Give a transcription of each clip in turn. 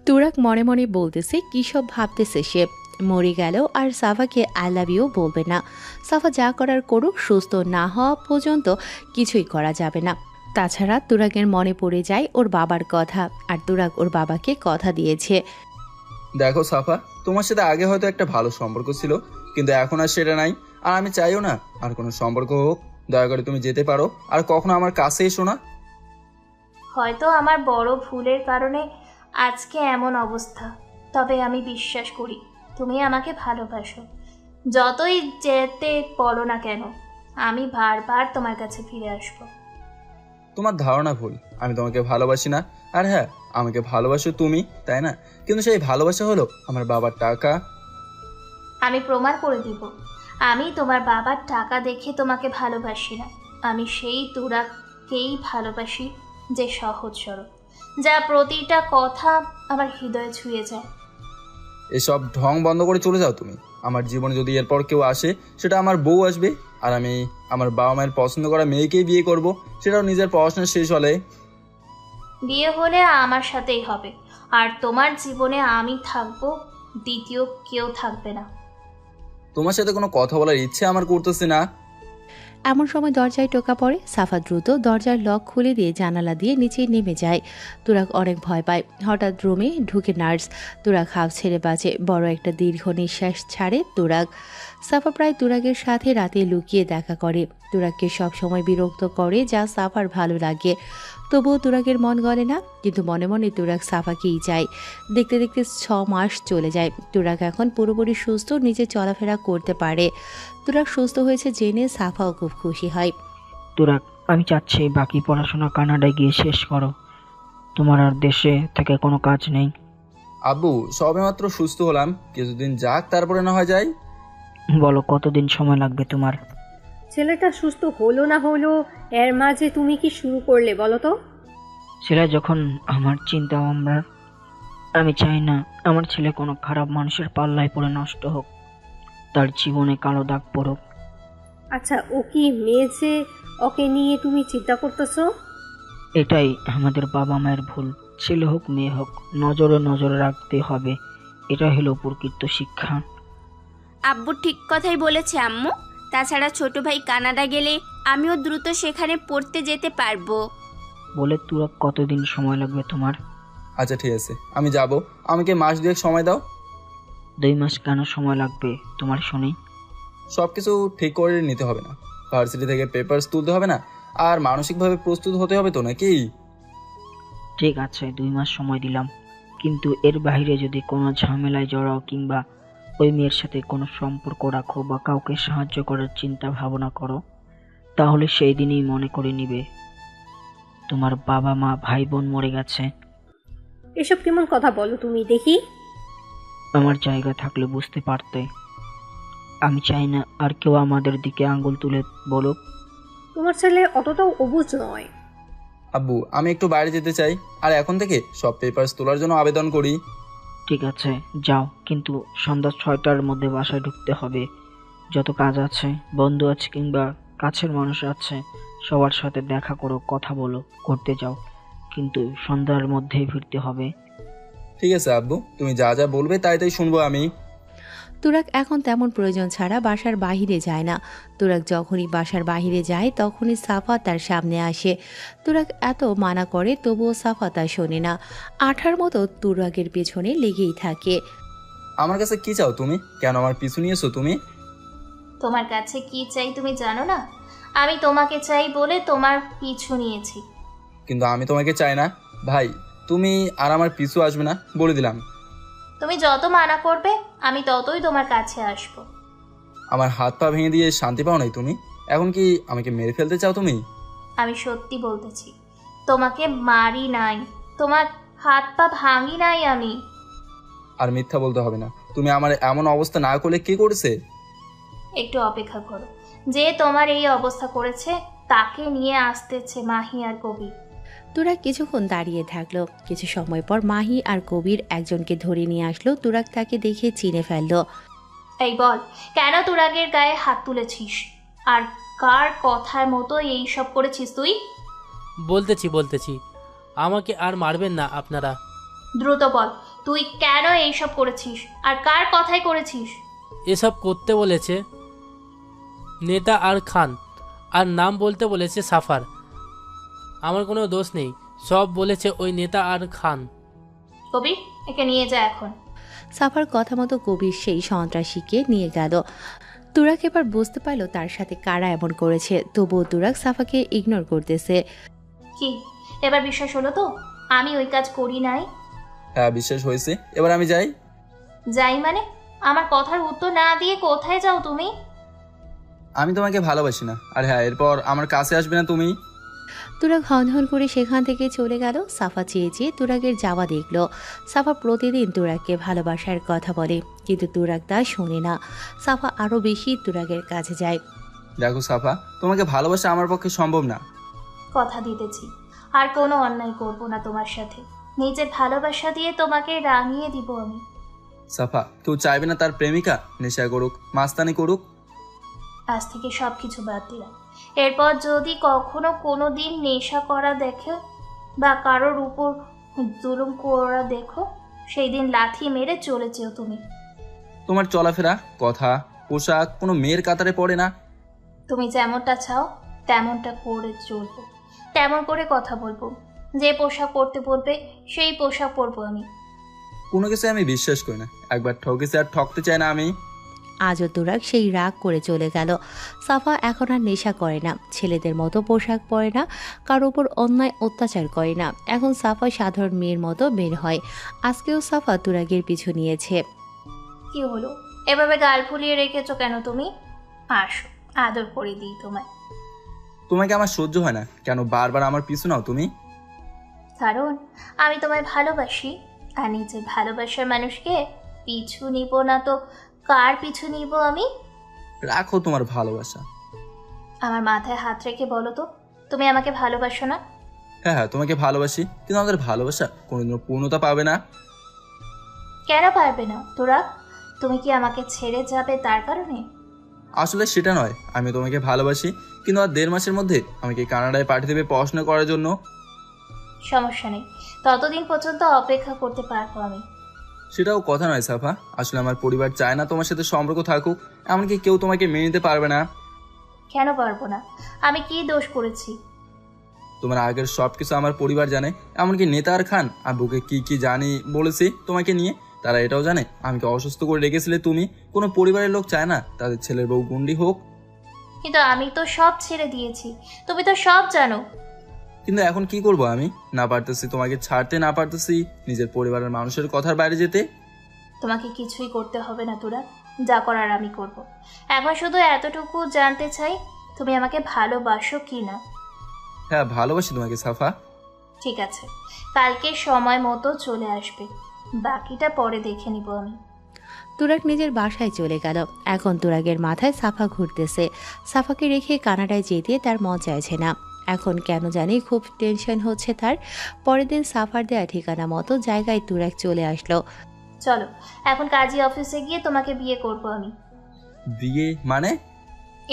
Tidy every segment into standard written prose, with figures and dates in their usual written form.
তুরাক মনে মনে বলতেছে কী সব ভাবতেছে সে। মরে গেল আর সাফাকে আই লাভ ইউ বলবে না। সাফা যা করার করুক, সুস্থ না হওয়া পর্যন্ত কিছুই করা যাবে না। তাছাড়া তুরাগের মনে পড়ে যায় ওর বাবার কথা, আর তুরাগ ওর বাবাকে কথা দিয়েছে। দেখো সাফা, তোমার সাথে আগে হয়তো একটা ভালো সম্পর্ক ছিল, কিন্তু এখন আর সেটা নাই। আর আমি চাইও না আর কোনো সম্পর্ক হোক। দয়া করে তুমি যেতে পারো, আর কখনো আমার কাছে এসো না। হয়তো আমার বড় ভুলের কারণে আজকে এমন অবস্থা, তবে আমি বিশ্বাস করি তুমি আমাকে ভালোবাসো। যতই যেতে বলো না কেন, আমি বারবার তোমার কাছে ফিরে আসবো। তোমার ধারণা ভুল, আমি তোমাকে ভালোবাসি না। আর হ্যাঁ, আমাকে ভালোবাসো তুমি, তাই না? কিন্তু সেই ভালোবাসা হলো আমার বাবার টাকা। আমি প্রমাণ করে দিব, আমি তোমার বাবার টাকা দেখে তোমাকে ভালোবাসি না। আমি সেই তুরাকেই ভালোবাসি, যে সহজ সরল, যা প্রতিটা কথা আমার হৃদয়ে ছুঁয়ে যায়। এসব ঢং বন্ধ করে চলে যাও তুমি। আমার জীবনে যদি এরপর কেউ আসে, সেটা আমার বউ আসবে, আর আমি আমার বাবা মায়ের পছন্দ করা মেয়েকেই বিয়ে করব, সেটাও নিজের পড়াশোনা শেষ হলে। বিয়ে হলে আমার সাথেই হবে, আর তোমার জীবনে আমি থাকবো, দ্বিতীয় কেউ থাকবে না। তোমার সাথে কোনো কথা বলার ইচ্ছে আমার করতেছে না। এমন সময় দরজায় টোকা পড়ে। সাফা দ্রুত দরজার লক খুলে দিয়ে জানালা দিয়ে নিচে নেমে যায়। তুরাগ অনেক ভয় পায়। হঠাৎ রুমে ঢুকে নার্স। তুরাগ হাফ ছেড়ে বাঁচে। বড় একটা দীর্ঘ নিঃশ্বাস ছাড়ে তুরাগ। সাফা প্রায় তুরাগের সাথে রাতে লুকিয়ে দেখা করে। তুরাগকে সবসময় বিরক্ত করে, যা সাফার ভালো লাগে। তবুও তুরাগের মন গলে না, কিন্তু মনে মনে তুরাগ সাফাকেই চায়। দেখতে দেখতে 6 মাস চলে যায়। তুরাগ এখন পুরোপুরি সুস্থ, নিজে চলাফেরা করতে পারে। তুরাগ সুস্থ হয়েছে জেনে সাফাও খুব খুশি হয়। তুরাগ, আমি চাচ্ছি বাকি পড়াশোনা কানাডায় গিয়ে শেষ করো। তোমার আর দেশে থেকে কোনো কাজ নেই। আব্বু, সবেমাত্র সুস্থ হলাম, কিছুদিন যাক, তারপরে না হয় যাই। বলো কতদিন সময় লাগবে তোমার? ছেলেটা সুস্থ হলো না হলো, এর মাঝে তুমি কি শুরু করলে বলো তো? ছেলে যখন আমার চিন্তা ভাবনা, আমি চাই না আমার ছেলে কোনো খারাপ মানুষের পাল্লায় পড়ে নষ্ট হোক, তার জীবনে কালো দাগ পড়ুক। আচ্ছা, ও কি মেয়ে যে ওকে নিয়ে তুমি চিন্তা করতেছো? এটাই আমাদের বাবা মায়ের ভুল। ছেলে হোক মেয়ে হোক, নজরে নজরে রাখতে হবে। এটা হলো প্রকৃত শিক্ষা। আব্বু ঠিক কথাই বলেছে আম্মু। তাছাড়া ছোট ভাই কানাডা গেলে আমিও দ্রুত সেখানে পড়তে যেতে পারবো। বলে তুরাগ, কতদিন সময় লাগবে তোমার? আচ্ছা ঠিক আছে, আমি যাব। আমাকে মাস দুয়েক সময় দাও। 2 মাস কেন সময় লাগবে তোমার শুনি? সব কিছু ঠিক করে নিতে হবে না? ভার্সিটি থেকে পেপারস তুলতে হবে না? আর মানসিকভাবে প্রস্তুত হতে হবে তো, নাকি? ঠিক আছে, 2 মাস সময় দিলাম, কিন্তু এর বাইরে যদি কোনো ঝামেলায় জড়াও কিংবা ওই মেয়ের সাথে কোনো সম্পর্ক রাখো বা কাউকে সাহায্য করার চিন্তা ভাবনা করো, তাহলে সেই দিনই মনে করে নিবে তোমার বাবা মা ভাই বোন মরে গেছে। এসব কেমন কথা বলো তুমি দেখি? আমার জায়গা থাকলে বুঝতে পারতে। আমি চাই না আর কেউ আমাদের দিকে আঙ্গুল তুলে বলুক। তোমার ছেলে অতটাও অবুঝ নয়। আব্বু, আমি একটু বাইরে যেতে চাই, আর এখন থেকে সব পেপারস তোলার জন্য আবেদন করি। ঠিক আছে, যাও, কিন্তু সন্ধ্যা 6টার মধ্যে বাসায় ঢুকতে হবে। যত কাজ আছে, বন্ধু আছে কিংবা কাছের মানুষ আছে, সবার সাথে দেখা করো, কথা বলো, ঘুরতে যাও, কিন্তু সন্ধ্যার মধ্যেই ফিরতে হবে। ঠিক আছে আব্বু, তুমি যা যা বলবে তাই তাই শুনবো আমি। তুরাগ এখন তেমন প্রয়োজন ছাড়া বাসার বাহিরে যায় না। তুরাগ যখনই বাসার বাহিরে যায় তখনই সাফা তার সামনে আসে। তুরাগ এত মানা করে, তবুও সাফা তা শোনে না। আঠার মতো তুরাগের পেছনে লেগেই থাকে। আমার কাছে কি চাও তুমি? কেন আমার পিছু নিয়েছো তুমি? তোমার কাছে কি চাই তুমি জানো না? আমি তোমাকে চাই বলে তোমার পিছু নিয়েছি। কিন্তু আমি তোমাকে চাই না ভাই। তুমি আর আমার পিছু আসবে না, বলে দিলাম। তুমি যত মানা করবে আমি ততই তোমার কাছে আসবো। আমার হাত পা ভেঙে দিয়ে শান্তি পাও নাই তুমি? এখন কি আমাকে মেরে ফেলতে চাও তুমি? আমি সত্যি বলতেছি, তোমাকে মারি নাই, তোমার হাত পা ভাঙি নাই আমি। আর মিথ্যা বলতে হবে না। তুমি আমার এমন অবস্থা না করলে কে করেছে? একটু অপেক্ষা করো, যে তোমার এই অবস্থা করেছে তাকে নিয়ে আসতেছে মাহি আর কবির। তুরাগ কিছুক্ষণ দাঁড়িয়ে থাকলো। কিছু সময় পর মাহি আর কবির একজনকে ধরে নিয়ে আসলো। তুরাগ তাকে দেখে চিনে ফেললো। এই বল, কেন তুরাগের গায়ে হাত তুলেছিস? আর কার কথার মতো এই সব করেছিস তুই? বলতেছি আমাকে আর মারবেন না আপনারা। দ্রুত বল, তুই কেন এইসব করেছিস আর কার কথাই করেছিস? এসব করতে বলেছে নেতা আর খান, আর নাম বলতে বলেছে সাফার। আমার কোনো দোষ নেই, সব বলেছে ওই নেতা আর খান। কবির, একে নিয়ে যা এখন। সাফার কথা মতো কবির সেই সন্ত্রাসীকে নিয়ে গেল। তুরাক এবার বুঝতে পারলো তার সাথে কারা এমন করেছে, তবুও তুরাক সাফাকে ইগনোর করতেছে। কি এবার বিশ্বাস হলো তো আমি ওই কাজ করি নাই? হ্যাঁ, বিশ্বাস হয়েছে। এবার আমি যাই। যাই মানে? আমার কথার উত্তর না দিয়ে কোথায় যাও তুমি? আমি তোমাকে ভালোবাসি না। আর হ্যাঁ, এরপর আমার কাছে আসবে না তুমি। তুরাক হনহন করে সেখান থেকে চলে গেল। সাফা চেয়ে চেয়ে তুরাকের যাওয়া দেখলো। সাফা প্রতিদিন তুরাককে ভালোবাসার কথা বলে, কিন্তু তুরাক তা শোনে না। সাফা আরও বেশি তুরাকের কাছে যায়। দেখো সাফা, তোমাকে ভালোবাসা আমার পক্ষে সম্ভব না। কথা দিতেছি আর কোনো অন্যায় করব না তোমার সাথে। নিজের ভালোবাসা দিয়ে তোমাকে রাঙিয়ে দিব আমি। সাফা, কেউ চাইবে না তার প্রেমিকা নেশা করুক, মাস্তানি করুক? আজ থেকে সব কিছু বাদ দিলাম। এরপর যদি কখনো কোনো দিন নেশা করা দেখো বা কারোর উপর জুলুম করা দেখো, সেই দিন লাথি মেরে চলে যেও তুমি। তোমার চলাফেরা, কথা, পোশাক কোনো মেয়ের কাতারে পড়ে না। তুমি যেমনটা চাও তেমনটা করে চলবো, তেমন করে কথা বলবো। যে পোশাক পরতে বলবে সেই পোশাক পরবো আমি। কোনো কিছু আমি বিশ্বাস করি না। একবার ঠকেছে আর ঠকতে চাই না আমি। আজও তুরাক সেই রাগ করে চলে গেল। সাফা এখন আর নেশা করে না, ছেলেদের মতো পোশাক পরে না, কারো উপর অন্যায় অত্যাচার করে না। এখন সাফা সাধারণ মেয়ের মতো বের হয়। আজকেও সাফা তুরাগের পিছু নিয়েছে। কি হলো, এভাবে গাল ফুলিয়ে রেখেছো কেন তুমি? আসো, আদর করে দিই তোমায়। তোমাকে আমার সহ্য হয় না। কেন বারবার আমার পিছু নাও তুমি? কারণ আমি তোমায় ভালোবাসি, আর নিজের ভালোবাসার মানুষকে পিছু নিব না তো কার পিছু নিব আমি? রাখো তোমার ভালোবাসা। আমার মাথায় হাত রেখে বলো তো, তুমি আমাকে ভালোবাসো না? হ্যাঁ হ্যাঁ, তোমাকে ভালোবাসি, কিন্তু আমাদের ভালোবাসা কোনোদিনও পূর্ণতা পাবে না। কেন পারবে না তোরা? তুমি কি আমাকে ছেড়ে যাবে তার কারণে? আসলে সেটা নয়, আমি তোমাকে ভালোবাসি, কিন্তু আর 1.5 মাসের মধ্যে আমাকে কানাডায় পাঠিয়ে দেবে পড়াশোনা করার জন্য। সমস্যা নেই, ততদিন পর্যন্ত অপেক্ষা করতে পারবো আমি। সেটাও কথা নয় সাফা, আসলে আমার পরিবার চায় না তোমার সাথে সম্পর্ক থাকুক। এমনকি কেউ তোমাকে মেনে নিতে পারবে না। কেন পারবো না? আমি কি দোষ করেছি? তোমার আগের সব কিছু আমার পরিবার জানে, এমনকি নেতা আর খান আব্বুকে কি কি জানি বলেছে তোমাকে নিয়ে। তারা এটাও জানে আমাকে অসুস্থ করে রেখেছিলে তুমি। কোনো পরিবারের লোক চায় না তাদের ছেলের বউ গুন্ডি হোক। কিন্তু আমি তো সব ছেড়ে দিয়েছি, তুমি তো সব জানো। কিন্তু এখন কি করব আমি? না পারতেছি তোমাকে ছাড়তে, না পারতেছি নিজের পরিবারের মানুষের কথার বাইরে যেতে। তোমাকে কিছুই করতে হবে না তোরা, যা করার আমি করব। এখন শুধু এতটুকু জানতে চাই, তুমি আমাকে ভালোবাসো কি না? হ্যাঁ, ভালোবাসি তোমাকে সাফা। ঠিক আছে, কালকে সময় মতো চলে আসবে, বাকিটা পরে দেখে নিব আমি। তুরাক নিজের বাসায় চলে গেল। এখন তুরাগের মাথায় সাফা ঘুরতেছে। সাফাকে রেখে কানাডায় যেতে তার মন চাইছে না। এখন কেন জানি খুব টেনশন হচ্ছে তার। পরের দিন সাফার দেয়া ঠিকানা মতো জায়গায় তুরাক চলে আসলো। চলো এখন কাজী অফিসে গিয়ে তোমাকে বিয়ে করব আমি। বিয়ে মানে?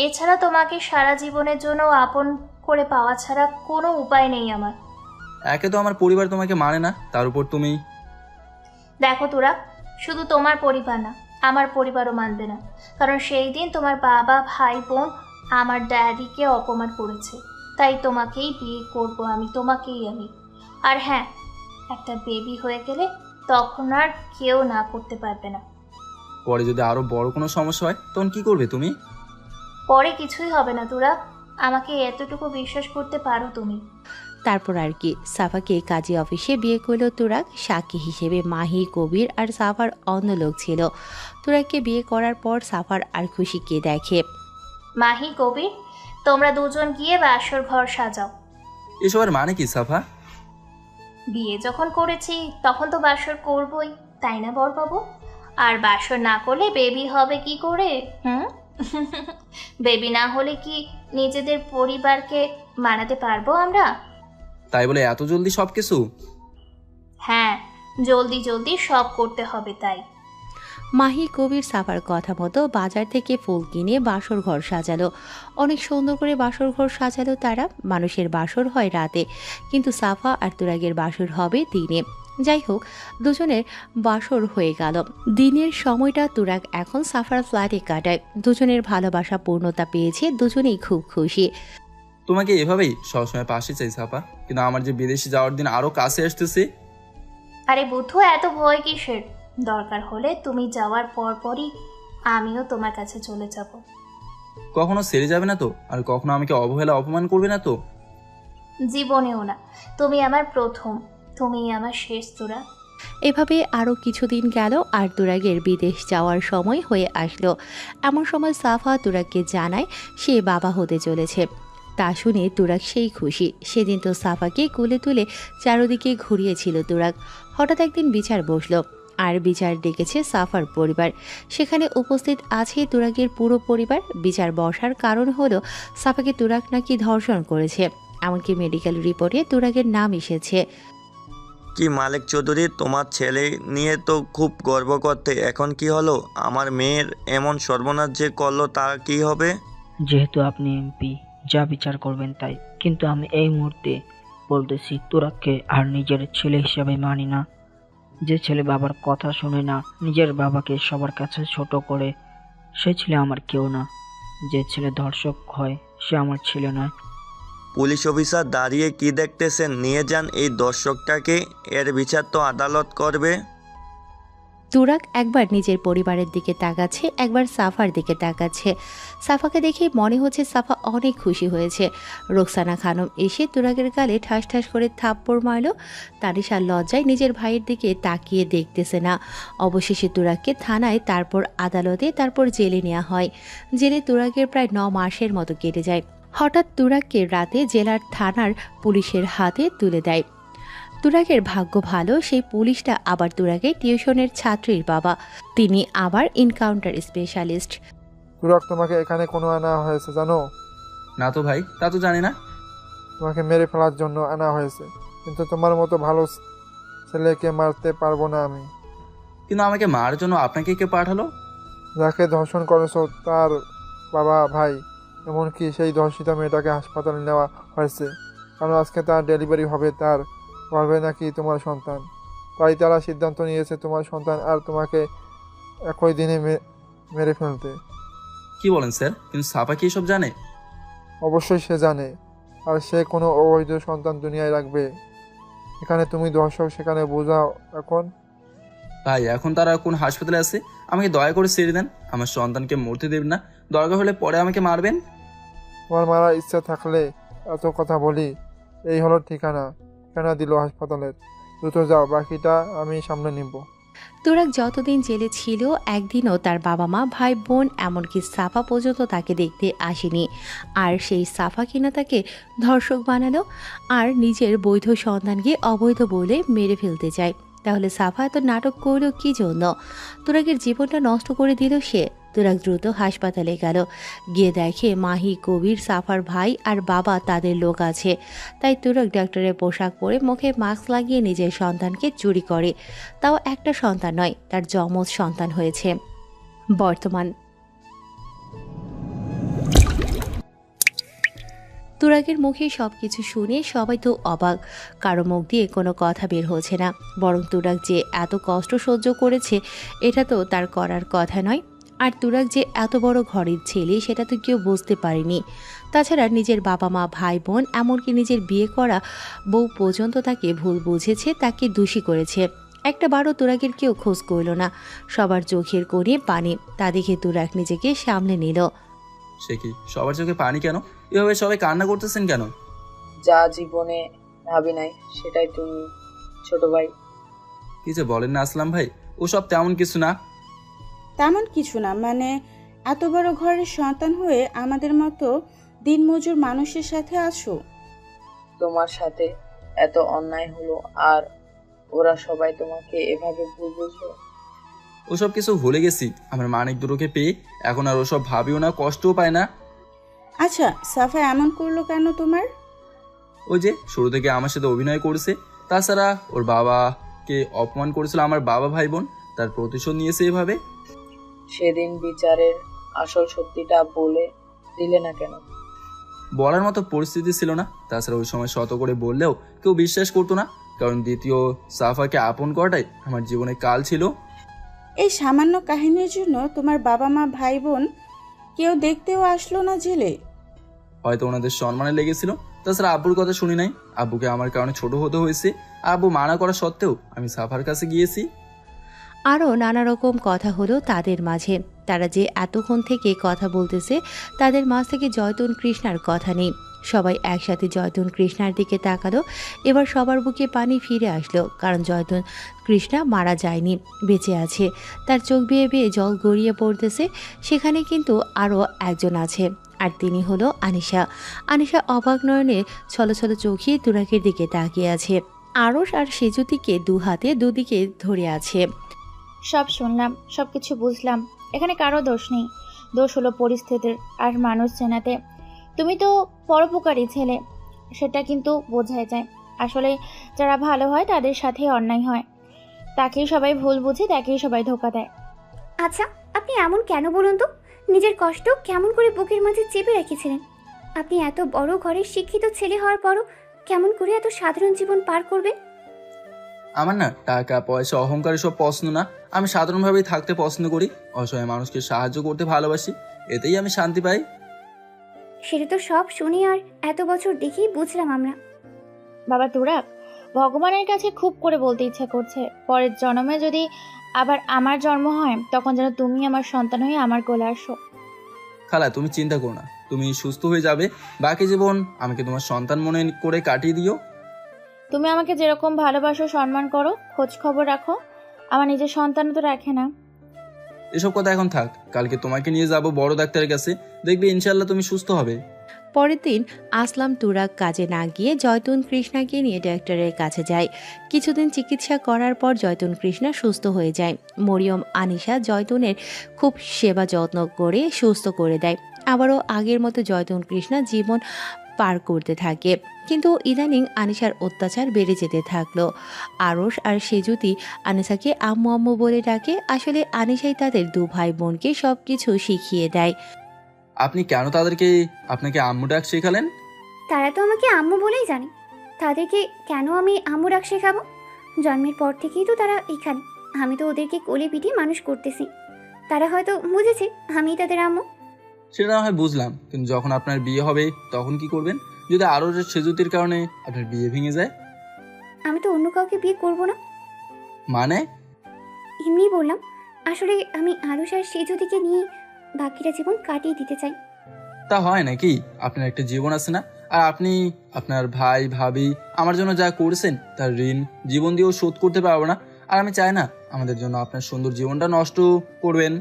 এছাড়া তোমাকে সারা জীবনের জন্য আপন করে পাওয়া ছাড়া কোনো উপায় নেই আমার। একে তো আমার পরিবার তোমাকে মানে না, তার উপর তুমি। দেখো তোরা, শুধু তোমার পরিবার না, আমার পরিবারও মানবে না। কারণ সেই দিন তোমার বাবা, ভাই, বোন আমার ড্যাডিকে অপমান করেছে। তাই তোমাকেই বিয়ে করব আমি, তোমাকেই আমি। আর হ্যাঁ, একটা বেবি হয়ে গেলে তখন আর কেউ না করতে পারবে না। পরে যদি আরো বড় কোনো সমস্যা হয় তখন কি করবে তুমি? পরে কিছুই হবে না তোরা, আমাকে এতটুকু বিশ্বাস করতে পারো তুমি। তারপর আর কি, সাফাকে কাজী অফিসে বিয়ে করলো তুরাক। সাক্ষী হিসেবে মাহি, কবির আর সাফার অন্য লোক ছিল। তুরাককে বিয়ে করার পর সাফার আর খুশি কে দেখে। মাহি, কবির, তোমরা দুজন গিয়ে বাসর ঘর সাজাও। এসবের মানে কি সাফা? বিয়ে যখন করেছি তখন তো বাসর করবই, তাই না বরবাবু? আর বাসর না করলে বেবি হবে কি করে? বেবি না হলে কি নিজেদের পরিবারকে মানাতে পারবো আমরা? তাই বলে এত জলদি সবকিছু? হ্যাঁ, জলদি জলদি সব করতে হবে তাই। মাহি কবির সাফার কথা মতো বাজার থেকে ফুল কিনে বাসর ঘর সাজালো। অনেক সুন্দর করে বাসর ঘর সাজালো তারা। মানুষের বাসর হয় রাতে, কিন্তু সাফা আর তুরাগের বাসর হবে দিনে। যাই হোক, দুজনের বাসর হয়ে গেল। দিনের সময়টা তুরাগ এখন সাফার ফ্ল্যাটে কাটায়। দুজনের ভালোবাসা পূর্ণতা পেয়েছে, দুজনেই খুব খুশি। তোমাকে এভাবেই সবসময় পাশে চাই সাফা, কিন্তু আমার যে বিদেশে যাওয়ার দিন আরো কাছে আসতেছে। আরে বুদ্ধু, এত ভয় কিসের? দরকার হলে তুমি যাওয়ার পরপরই আমিও তোমার কাছে চলে যাব। কখনো সেরে যাবে না তো? আর কখনো আমাকে অবহেলা অপমান করবে না তো? জীবনেও না। তুমি আমার প্রথম, তুমি আমার শেষ তুরাগ। এভাবে আরও কিছুদিন গেল আর তুরাগের বিদেশ যাওয়ার সময় হয়ে আসলো। এমন সময় সাফা তুরাগকে জানায় সে বাবা হতে চলেছে। তা শুনে তুরাগ সেই খুশি। সেদিন তো সাফাকে কোলে তুলে চারদিকে ঘুরিয়েছিল তুরাগ। হঠাৎ একদিন বিচার বসলো, আর বিচার ডেকেছে সাফার পরিবার। সেখানে উপস্থিত আছে তুরাগের পুরো পরিবার। বিচার বসার কারণ হলো সাফাকে তুরাগ নাকি ধর্ষণ করেছে। এমনকি মেডিকেল রিপোর্টে তুরাগের নাম এসেছে। কি মালিক চৌধুরী, তোমার ছেলে নিয়ে তো খুব গর্ব করতে, এখন কি হলো? আমার মেয়ের এমন সর্বনাশ যে করলো তা কি হবে? যেহেতু আপনি এমপি, যা বিচার করবেন তাই। কিন্তু আমি এই মুহূর্তে বলতেছি, তুরাগকে আর নিজের ছেলে হিসাবে মানি না। যে ছেলে বাবার কথা শুনে না, নিজের বাবাকে সবার কাছে ছোট করে, সে ছেলে আমার কেউ না। যে ছেলে ধর্ষক হয় সে আমার ছেলে নয়। পুলিশ অফিসার দাঁড়িয়ে কি দেখতেছেন? নিয়ে যান এই দর্শকটাকে, এর বিচার তো আদালত করবে। তুরাগ একবার নিজের পরিবারের দিকে তাকাচ্ছে, একবার সাফার দিকে তাকাচ্ছে। সাফাকে দেখে মনে হচ্ছে সাফা অনেক খুশি হয়েছে। রোকসানা খানম এসে তুরাগের গালে ঠাস ঠাস করে থাপ্পড় মারল। তানিশার লজ্জায় নিজের ভাইয়ের দিকে তাকিয়ে দেখতেছে না। অবশেষে তুরাগকে থানায়, তারপর আদালতে, তারপর জেলে নেওয়া হয়। জেলে তুরাগের প্রায় 9 মাসের মতো কেটে যায়। হঠাৎ তুরাগকে রাতে জেলার থানার পুলিশের হাতে তুলে দেয়। তুরাগের ভাগ্য ভালো, সেই পুলিশটা আবার তুরাগের টিউশনের ছাত্রীর বাবা। তিনি আবার এনকাউন্টার স্পেশালিস্ট। তুরাগ, তোমাকে এখানে কোনো আনা হয়েছে জানো? না তো ভাই, তা তো জানি না। তোমাকে মেরে ফেলার জন্য আনা হয়েছে, কিন্তু তোমার মতো ভালো ছেলেকে মারতে পারবো না আমি। কিন্তু আমাকে মারার জন্য আপনাকে কে পাঠালো? যাকে ধর্ষণ করেছো তার বাবা, ভাই, এমনকি সেই ধর্ষিতা মেয়েটাকে হাসপাতালে নেওয়া হয়েছে, কারণ আজকে তার ডেলিভারি হবে। তার গর্ভে নাকি তোমার সন্তান। তাই তারা সিদ্ধান্ত নিয়েছে তোমার সন্তান আর তোমাকে একই দিনে মেরে ফেলতে। কি বলেন স্যার? কিন্তু সাফা কি এসব জানে? অবশ্যই সে জানে, আর সে কোনো অবৈধ সন্তান দুনিয়ায় রাখবে? এখানে তুমি দর্শক, সেখানে বোঝাও এখন। ভাই, এখন তারা কোন হাসপাতালে আছে? আমাকে দয়া করে ছেড়ে দেন। আমার সন্তানকে মরতে দেবেন না। দরকার হলে পরে আমাকে মারবেন। তোমার মারার ইচ্ছা থাকলে এত কথা বলি? এই হলো ঠিকানা দিল হাসপাতালের। দ্রুত যাও, বাকিটা আমি সামনে নিব। তুরাগ যতদিন জেলে ছিল একদিনও তার বাবা মা, ভাই বোন, এমনকি সাফা পর্যন্ত তাকে দেখতে আসেনি। আর সেই সাফা কিনা তাকে ধর্ষক বানালো আর নিজের বৈধ সন্তানকে অবৈধ বলে মেরে ফেলতে চায়। তাহলে সাফা এত নাটক করলো কি জন্য? তুরাগের জীবনটা নষ্ট করে দিল সে। তুরাগ দ্রুত হাসপাতালে গেল। গিয়ে দেখে মাহি, কবির, সাফার ভাই আর বাবা, তাদের লোক আছে। তাই তুরাগ ডাক্তারের পোশাক পরে মুখে মাস্ক লাগিয়ে নিজের সন্তানকে চুরি করে। তাও একটা সন্তান নয়, তার যমজ সন্তান হয়েছে। বর্তমান তুরাগের মুখে সবকিছু শুনে সবাই তো অবাক। কারো মুখ দিয়ে কোনো কথা বের হচ্ছে না। বরং তুরাগ যে এত কষ্ট সহ্য করেছে এটা তো তার করার কথা নয়। আর তুরাগ যে এত বড় ঘরের ছেলে সেটা তো কেউ বুঝতে পারেনি। তাছাড়া নিজের বাবা মা, ভাই বোন, এমনকি নিজের বিয়ে করা বউ পর্যন্ত তাকে ভুল বুঝেছে, তাকে দোষী করেছে। একটা বারও তুরাগের কেউ খোঁজ করল না। সবার চোখের কোণে পানি। তা দেখে তুরাগ নিজেকে সামলে নিল। সে কি, সবার চোখে পানি কেন? এভাবে সবাই কান্না করতেছেন কেন? যা জীবনে ভাবি নাই সেটাই তুমি, ছোট ভাই। কি যে বলেন না আসলাম ভাই, ওসব তেমন কিছু না। তেমন কিছু না মানে? এত বড় ঘরের সন্তান হয়ে আমাদের মতো দিনমজুর মানুষের সাথে আছো। তোমার সাথে এত অন্যায় হলো আর ওরা সবাই তোমাকে এভাবে ভুল বুঝলো। ওসব কিছু ভুলে গেছি। আমার মানিক দুটোকে পেয়ে এখন আর ওসব ভাবিও না, কষ্টও পায় না। আচ্ছা, সাফা এমন করলো কেন তোমার? ওই যে শুরু থেকে আমার সাথে অভিনয় করেছে। তাছাড়া ওর বাবাকে অপমান করেছিল আমার বাবা, ভাই বোন। তার প্রতিশোধ নিয়েছে এভাবে? সেদিন বিচারের আসল সত্যিটা বলে দিলে না কেন? বলার মতো পরিস্থিতি ছিল না। তাছাড়া ওই সময় শত করে বললেও কেউ বিশ্বাস করতো না, কারণ দ্বিতীয় সাফাকে আপন করাটাই আমার জীবনে কাল ছিল। এই সামান্য কাহিনীর জন্য তোমার বাবা মা ভাই বোন কেউ দেখতেও আসলো না জেলে? হয়তো ওনাদের সম্মানে লেগেছিল। তাছাড়া আব্বুর কথা শুনি নাই। আব্বুকে আমার কারণে ছোট হতে হয়েছে। আব্বু মানা করা সত্ত্বেও আমি সাফার কাছে গিয়েছি। আরও নানা রকম কথা হলো তাদের মাঝে। তারা যে এতক্ষণ থেকে কথা বলতেছে তাদের মাঝ থেকে জয়তুন কৃষ্ণার কথা নেই। সবাই একসাথে জয়তুন কৃষ্ণার দিকে তাকালো। এবার সবার বুকে পানি ফিরে আসলো, কারণ জয়তুন কৃষ্ণা মারা যায়নি, বেঁচে আছে। তার চোখ বেয়ে বেয়ে জল গড়িয়ে পড়তেছে। সেখানে কিন্তু আরও একজন আছে, আর তিনি হলো আনিশা। আনিশা অবাক নয়নে ছলছল চোখে তুরাকের দিকে তাকিয়ে আছে। আরশ আর সেজুতিকে দু হাতে দুদিকে ধরে আছে। সব শুনলাম, সব কিছু বুঝলাম। এখানে কারো দোষ নেই, দোষ হলো পরিস্থিতির আর মানুষ চেনাতে। তুমি তো পরোপকারী ছেলে, সেটা কিন্তু বোঝাই যায়। আসলে যারা ভালো হয় তাদের সাথেই অন্যায় হয়, তাকেই সবাই ভুল বুঝে, তাকেই সবাই ধোকা দেয়। আচ্ছা, আপনি এমন কেন বলুন তো? নিজের কষ্ট কেমন করে বুকের মাঝে চেপে রেখেছিলেন? আপনি এত বড় ঘরের শিক্ষিত ছেলে হওয়ার পরও কেমন করে এত সাধারণ জীবন পার করবেন? আমার না টাকা পয়সা অহংকার সব পছন্দ না। আমি সাধারণভাবেই থাকতে পছন্দ করি। অসহায় মানুষকে সাহায্য করতে ভালোবাসি, এতেই আমি শান্তি পাই। সেটা তো সব শুনি আর এত বছর দেখেই বুঝলাম আমরা। বাবা তুরাক, ভগবানের কাছে খুব করে বলতে ইচ্ছা করছে, পরের জন্মে যদি আবার আমার জন্ম হয়, তখন যেন তুমি আমার সন্তান হয়ে আমার কোলে আসো। খালা, তুমি চিন্তা করো না, তুমি সুস্থ হয়ে যাবে। বাকি জীবন আমাকে তোমার সন্তান মনে করে কাটিয়ে দিও। তুমি আমাকে যেরকম ভালোবাসো, সম্মান করো, খোঁজ খবর রাখো, আমার নিজের সন্তান তো রাখে না। এসব কথা এখন থাক। কালকে তোমাকে নিয়ে যাব বড় ডাক্তারের কাছে, দেখবে ইনশাল্লাহ তুমি সুস্থ হবে। পরের দিন আসলাম তুরাক কাজে না গিয়ে জয়তুন কৃষ্ণাকে নিয়ে ডাক্তারের কাছে যায়। কিছুদিন চিকিৎসা করার পর জয়তুন কৃষ্ণা সুস্থ হয়ে যায়। মরিয়ম আনিশা জয়তুনের খুব সেবা যত্ন করে সুস্থ করে দেয়। আবারও আগের মতো জয়তুন কৃষ্ণা জীবন পার করতে থাকে। কিন্তু ইদানিং আনিশার অত্যাচার বেড়ে যেতে থাকলো। আরশ আর সেজুতি আনিশাকে আম্মু আম্মু বলে ডাকে। আসলে আনিশাই তাদের দু ভাই বোনকে সব কিছু শিখিয়ে দেয়। আপনি কেন তাদেরকে আপনাকে আম্মু ডাক শেখালেন? তারা তো আমাকে আম্মু বলেই জানে, তাদেরকে কেন আমি আম্মু ডাক শেখাবো? জন্মের পর থেকেই তো তারা এখানে, আমি তো ওদেরকে কোলে পিঠে মানুষ করতেছি। তারা হয়তো বুঝেছে আমি তাদের আম্মু। সেটা না হয় বুঝলাম, কিন্তু যখন আপনার বিয়ে হবে তখন কি করবেন? যদি আরো সেজুতির কারণে আপনার বিয়ে ভেঙে যায়? আমি তো অন্য কাউকে বিয়ে করব না। মানে? এমনি বললাম, আসলে আমি আরুষ আর সেজুতিকে নিয়ে বাকিটা জীবন কাটিয়ে দিতে চাই। তা হয় নাকি? আপনার একটা জীবন আছে না? আর আপনি আপনার ভাই ভাবি আমার জন্য যা করেছেন তার ঋণ জীবন দিয়েও শোধ করতে পারবো না। আর আমি চাই না আমাদের জন্য আপনার সুন্দর জীবনটা নষ্ট করবেন।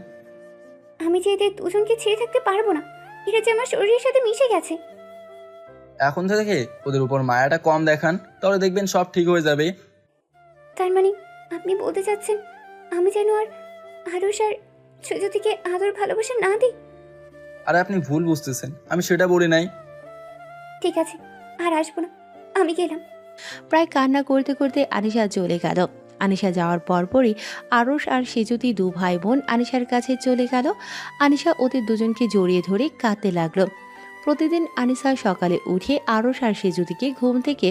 আমি যে এদের দুজনকে ছেড়ে থাকতে পারবো না, এটা যে আমার শরীরের সাথে মিশে গেছে। এখন থেকে ওদের উপর মায়াটা কম দেখান, তাহলে দেখবেন সব ঠিক হয়ে যাবে। তার মানে আপনি বলতে চাচ্ছেন আমি যেন আর আরুষ আর সেজুতিকে আদর ভালোবাসা না দিই? আরে আপনি ভুল বুঝতেছেন, আমি সেটা বলি নাই। ঠিক আছে, আর আসবো না, আমি গেলাম। প্রায় কান্না করতে করতে আনিশা চলে গেল। আনিশা যাওয়ার পরপরই আরশ আর সেজুতি দু ভাই বোন আনিশার কাছে চলে গেল। আনিশা ওদের দুজনকে জড়িয়ে ধরে কাঁদতে লাগলো। প্রতিদিন আনিশা সকালে উঠে আরশ আর সেজুতিকে ঘুম থেকে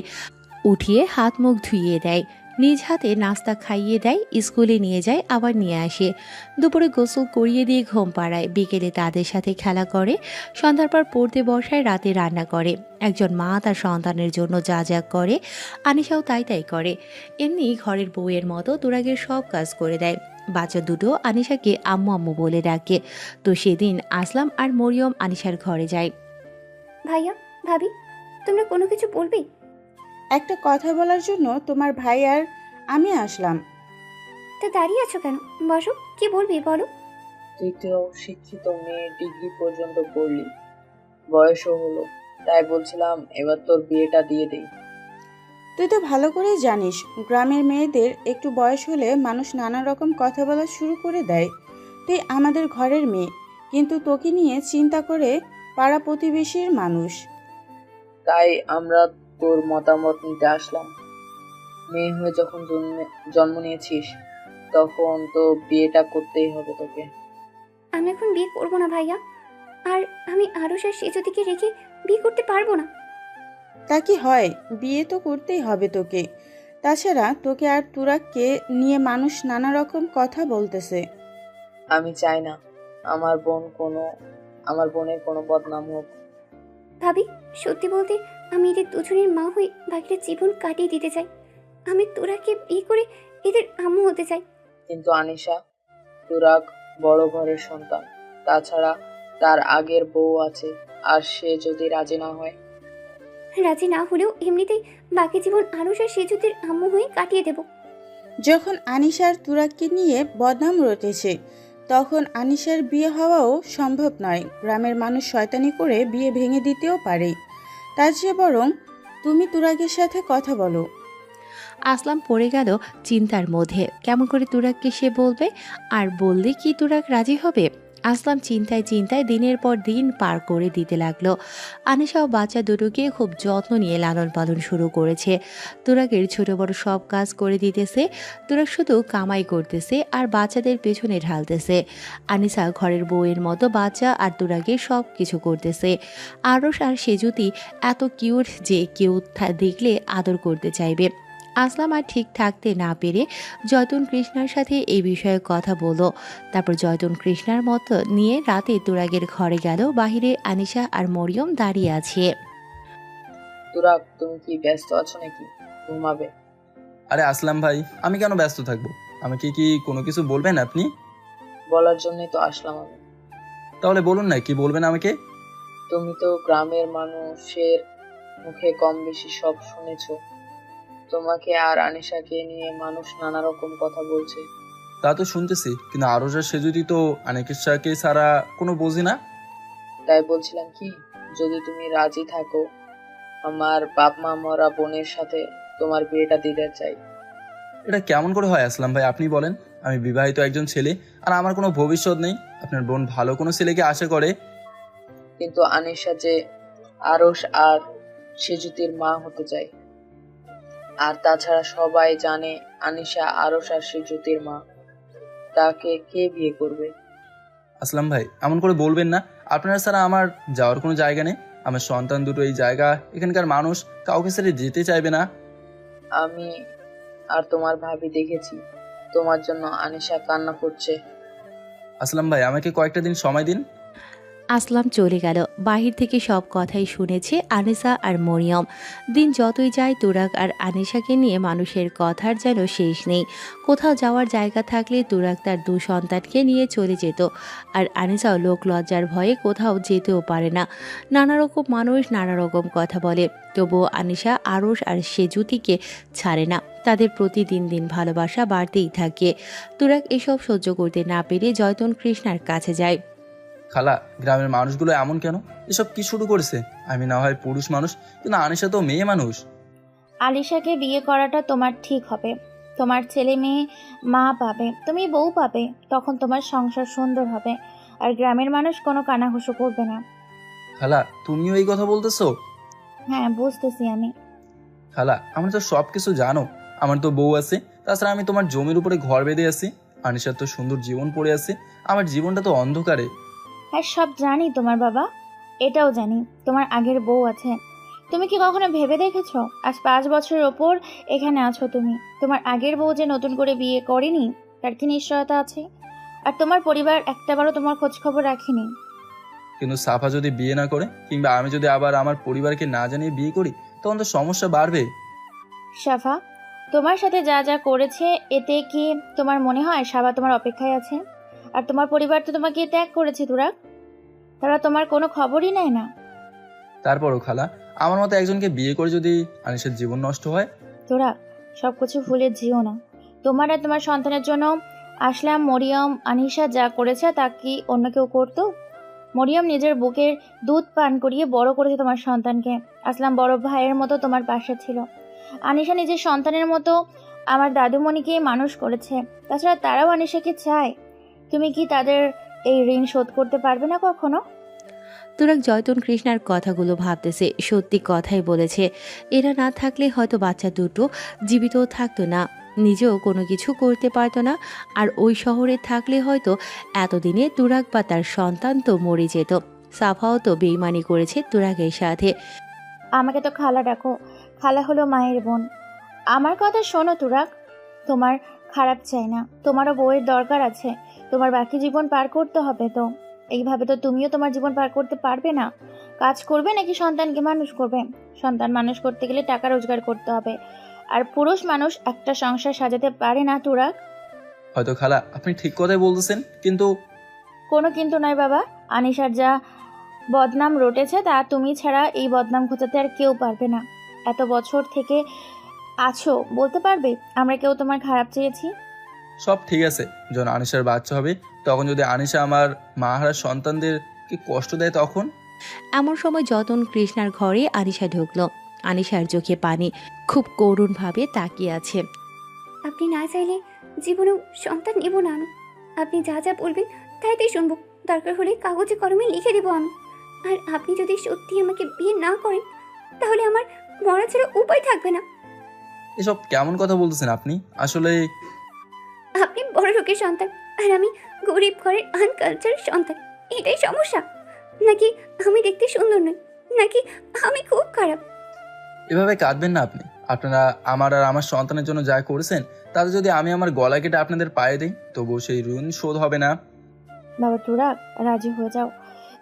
উঠিয়ে হাত মুখ ধুইয়ে দেয়, নিজ হাতে নাস্তা খাইয়ে দেয়, স্কুলে নিয়ে যায়, আবার নিয়ে আসে। দুপুরে গোসল করিয়ে দিয়ে ঘুম পাড়ায়, বিকেলে তাদের সাথে খেলা করে, সন্ধ্যার পর পড়তে বসায়, রাতে রান্না করে। একজন মা তার সন্তানের জন্য যা যা করে আনিশাও তাই তাই করে। এমনি ঘরের বউয়ের মতো তুরাগের সব কাজ করে দেয়। বাচ্চা দুটো আনিশাকে আম্মু আম্মু বলে ডাকে। তো সেদিন আসলাম আর মরিয়ম আনিশার ঘরে যায়। ভাইয়া, ভাবি, তোমরা কোনো কিছু বলবে? একটা কথা বলার জন্য তোমার ভাই আর আমি আসলাম। তা দাঁড়িয়ে আছো কেন? বসো, কি বলবি বলো। তৃতীয় শিক্ষিত মেয়ে, ডিগ্রি পর্যন্ত পড়লি, বয়সও হলো, তাই বলছিলাম এবার তোর বিয়েটা দিয়ে দেই। তুই তো ভালো করে জানিস গ্রামের মেয়েদের একটু বয়স হলে মানুষ নানা রকম কথা বলা শুরু করে দেয়। তুই আমাদের ঘরের মেয়ে, কিন্তু তোকে নিয়ে চিন্তা করে পাড়া প্রতিবেশীর মানুষ। তাই আমরা তোর মতামত নিতে আসলাম। মেয়ে হয়ে যখন জন্ম নিয়েছিস, তখন তো বিয়েটা করতেই হবে তোকে। আমি এখন বিয়ে করবো না ভাইয়া, আর আমি আরও সেজুতিকে রেখে বিয়ে করতে পারবো না। তা কি হয়, বিয়ে তো করতেই হবে তোকে। তাছাড়া তোকে আর তুরাককে নিয়ে মানুষ নানা রকম কথা বলতেছে। আমি চাই না আমার বোনের কোনো বদনাম হোক। ভাবি, সত্যি বলতে আমি এদের দুজনের মা হয়ে বাকিটা জীবন কাটিয়ে দিতে চাই। আমি তোরাকে বিয়ে করে এদের আম্মু হতে চাই। কিন্তু আনিশা, তুরাক বড় ঘরের সন্তান, তাছাড়া তার আগের বউ আছে, আর সে যদি রাজি না হয়? রাজি না হলেও এমনিতেই বাকি জীবন আরুষা সেজুতির আম্মু হয়ে কাটিয়ে দেব। যখন আনিশার তুরাককে নিয়ে বদনাম রটেছে, তখন আনিশার বিয়ে হওয়াও সম্ভব নয়। গ্রামের মানুষ শয়তানি করে বিয়ে ভেঙে দিতেও পারে। তার চেয়ে বরং তুমি তুরাকের সাথে কথা বলো। আসলাম পড়ে গেল চিন্তার মধ্যে। কেমন করে তুরাককে সে বলবে, আর বললে কি তুরাক রাজি হবে? আসলাম চিন্তায় চিন্তায় দিনের পর দিন পার করে দিতে লাগলো। আনিশাও বাচ্চা দুটোকে খুব যত্ন নিয়ে লালন পালন শুরু করেছে। তুরাকের ছোট বড় সব কাজ করে দিতেছে। তুরাক শুধু কামাই করতেছে আর বাচ্চাদের পেছনে ঢালতেছে। আনিশা ঘরের বউয়ের মতো বাচ্চা আর তুরাকের সব কিছু করতেছে। আরশ আর সেজুতি এত কিউট যে কেউ দেখলে আদর করতে চাইবে। আসলাম আর ঠিক থাকতে না পেরে জয়তুন কৃষ্ণার সাথে এই বিষয়ে কথা বলল। তারপর জয়তুন কৃষ্ণার মতো নিয়ে রাতে তুরাগের ঘরে গেল। বাহিরে আনিশা আর মরিয়ম দাঁড়িয়ে আছে। তুরাক, তুমি কি ব্যস্ত আছো নাকি? ঘুমাবে? আরে আসলাম ভাই, আমি কেন ব্যস্ত থাকবো? আমাকে কি কোনো কিছু বলবেন আপনি? বলার জন্যই তো আসলাম আমি। তাহলে বলুন না, কি বলবেন আমাকে? তুমি তো গ্রামের মানুষের মুখে কম বেশি সব শুনেছো। তোমাকে আর আনিশাকে নিয়ে মানুষ নানা রকম কথা বলছে। তা তো শুনতেছি, কিন্তু আরো সে যদি তো আনিশাকে ছাড়া কোনো বোঝে না। তাই বলছিলাম কি, যদি তুমি রাজি থাকো, আমার বাপ মা মরা বোনের সাথে তোমার বিয়েটা দিতে চাই। এটা কেমন করে হয় আসলাম ভাই, আপনি বলেন? আমি বিবাহিত একজন ছেলে, আর আমার কোনো ভবিষ্যৎ নেই। আপনার বোন ভালো কোনো ছেলেকে আশা করে। কিন্তু আনিশা যে আরশ আর সেজুতির মা হতে চায়, আর তাছাড়া সবাই জানে আনিশা আরশ আর সেজুতির মা। তাকে কে বিয়ে করবে? আসলাম ভাই, এমন করে বলবেন না। আপনারা ছাড়া আমার যাওয়ার কোনো জায়গা নেই। আমার সন্তান দুটো এই জায়গা, এখানকার মানুষ কাউকে ছেড়ে যেতে চাইবে না। আমি আর তোমার ভাবি দেখেছি, তোমার জন্য আনিশা কান্না করছে। আসলাম ভাই, আমাকে কয়েকটা দিন সময় দিন। আসলাম চলে গেল। বাহির থেকে সব কথাই শুনেছে আনিসা আর মরিয়ম। দিন যতই যায় তুরাক আর আনিশাকে নিয়ে মানুষের কথার যেন শেষ নেই। কোথাও যাওয়ার জায়গা থাকলে তুরাক তার 2 সন্তানকে নিয়ে চলে যেত, আর আনিসাও লোক লজ্জার ভয়ে কোথাও যেতেও পারে না। নানা রকম মানুষ নানা রকম কথা বলে, তবুও আনিশা আরশ আর সেজুতিকে ছাড়ে না। তাদের প্রতি দিন দিন ভালোবাসা বাড়তেই থাকে। তুরাক এসব সহ্য করতে না পেরে জয়তুন কৃষ্ণার কাছে যায়। খালা, গ্রামের মানুষগুলো এমন কেন? এসব কি শুরু করেছে? আমি না হয় পুরুষ মানুষ, কিন্তু আনিশা তো মেয়ে মানুষ। আলিশাকে বিয়ে করাটা তোমার ঠিক হবে। তোমার ছেলে মেয়ে মা পাবে, তুমি বউ পাবে। তখন তোমার সংসার সুন্দর হবে, আর গ্রামের মানুষ কোনো কানাঘুষো করবে না। খালা, তুমিও এই কথা বলতেছো? হ্যাঁ, বুঝতেছি আমি। খালা, আমরা তো সব কিছু জানো। আমার তো বউ আছে, তাছাড়া আমি তোমার জমির উপরে ঘর বেঁধে আছি। আনিশার তো সুন্দর জীবন পড়ে আছে, আমার জীবনটা তো অন্ধকারে। হ্যাঁ, সব জানি তোমার বাবা, এটাও জানি তোমার আগের বউ আছে। তুমি কি কখনো ভেবে দেখেছো আজ 5 বছরের ওপর এখানে আছো তুমি, তোমার আগের বউ যে নতুন করে বিয়ে করেনি তার কি নিশ্চয়তা আছে? আর তোমার পরিবার একটাবারও তোমার খোঁজ খবর রাখেনি। কিন্তু সাফা যদি বিয়ে না করে, কিংবা আমি যদি আবার আমার পরিবারকে না জানিয়ে বিয়ে করি, তখন তো সমস্যা বাড়বে। সাফা তোমার সাথে যা যা করেছে, এতে কি তোমার মনে হয় সাবা তোমার অপেক্ষায় আছে? আর তোমার পরিবার তো তোমাকে ত্যাগ করেছে তুরাক, তারা তোমার কোনো খবরই নেয় না। তারপরও খালা, আমার মতো একজনকে বিয়ে করে যদি আনিশার জীবন নষ্ট হয়? তুরাক, সবকিছু ভুলে যেও না। তোমার আর তোমার সন্তানের জন্য আসলাম, মরিয়ম, আনিশা যা করেছে তা কি অন্য কেউ করতো? মরিয়ম নিজের বুকের দুধ পান করিয়ে বড় করেছে তোমার সন্তানকে। আসলাম বড় ভাইয়ের মতো তোমার পাশে ছিল। আনিশা নিজের সন্তানের মতো আমার দাদুমণিকে মানুষ করেছে। তাছাড়া তারাও আনিশাকে চায়। তুমি কি তাদের এই ঋণ শোধ করতে পারবে না কখনো? তুরাক জয়তুন কৃষ্ণার কথাগুলো ভাবতেছে। সত্যি কথাই বলেছে, এরা না থাকলে হয়তো বাচ্চা দুটো জীবিত থাকতো না। নিজেও কোনো কিছু করতে পারতো না। আর ওই শহরে থাকলে হয়তো এতদিনে তুরাগ বা তার সন্তান তো মরে যেত। সাফাও তো বেইমানি করেছে তুরাগের সাথে। আমাকে তো খালা ডাকো, খালা হলো মায়ের বোন। আমার কথা শোনো তুরাগ, তোমার খারাপ চাই না, তোমারও বউয়ের দরকার আছে, তোমার বাকি জীবন পার করতে হবে। তো এইভাবে তো তুমিও তোমার জীবন পার করতে পারবে না। কাজ করবে নাকি সন্তানকে মানুষ করবে? সন্তান মানুষ করতে গেলে টাকা রোজগার করতে হবে, আর পুরুষ মানুষ একটা সংসার সাজাতে পারে না তুরাগ। হয়তো খালা আপনি ঠিক কথাই বলতেছেন, কিন্তু কোনো কিন্তু নয় বাবা, আনিশার যা বদনাম রটেছে তা তুমি ছাড়া এই বদনাম ঘোচাতে আর কেউ পারবে না। এত বছর থেকে আছো, বলতে পারবে আমরা কেউ তোমার খারাপ চেয়েছি? সব ঠিক আছে, যখন আনিশার বাচ্চা হবে তখন যদি আনিশা আমার মাহারা সন্তানদেরকে কষ্ট দেয় তখন? এমন সময় যতন কৃষ্ণার ঘরে আনিশা ঢুকলো। আনিশার চোখে পানি, খুব করুণভাবে তাকিয়ে আছে। আপনি না চাইলে জীবনেও সন্তান নেব না আমি। আপনি যা যা বলবেন তাই তাই শুনবো। দরকার হলে কাগজে কলমে লিখে দেবো আমি। আর আপনি যদি সত্যি আমাকে বিয়ে না করেন তাহলে আমার মরা ছাড়া উপায় থাকবে না। এসব কেমন কথা বলতেছেন আপনি? আসলে আপনি বড় লোকের সন্তান আর আমি গরিব ঘরের আনকালচারের সন্তান, এটাই সমস্যা? নাকি আমি দেখতে সুন্দর নই? নাকি আমি খুব খারাপ? এভাবে কাঁদবেন না আপনি। আপনারা আমার আর আমার সন্তানের জন্য যা করেছেন তাতে যদি আমি আমার গলা কেটে আপনাদের পায়ে দিই তবুও সেই ঋণ শোধ হবে না। বাবা তুরাগ, রাজি হয়ে যাও।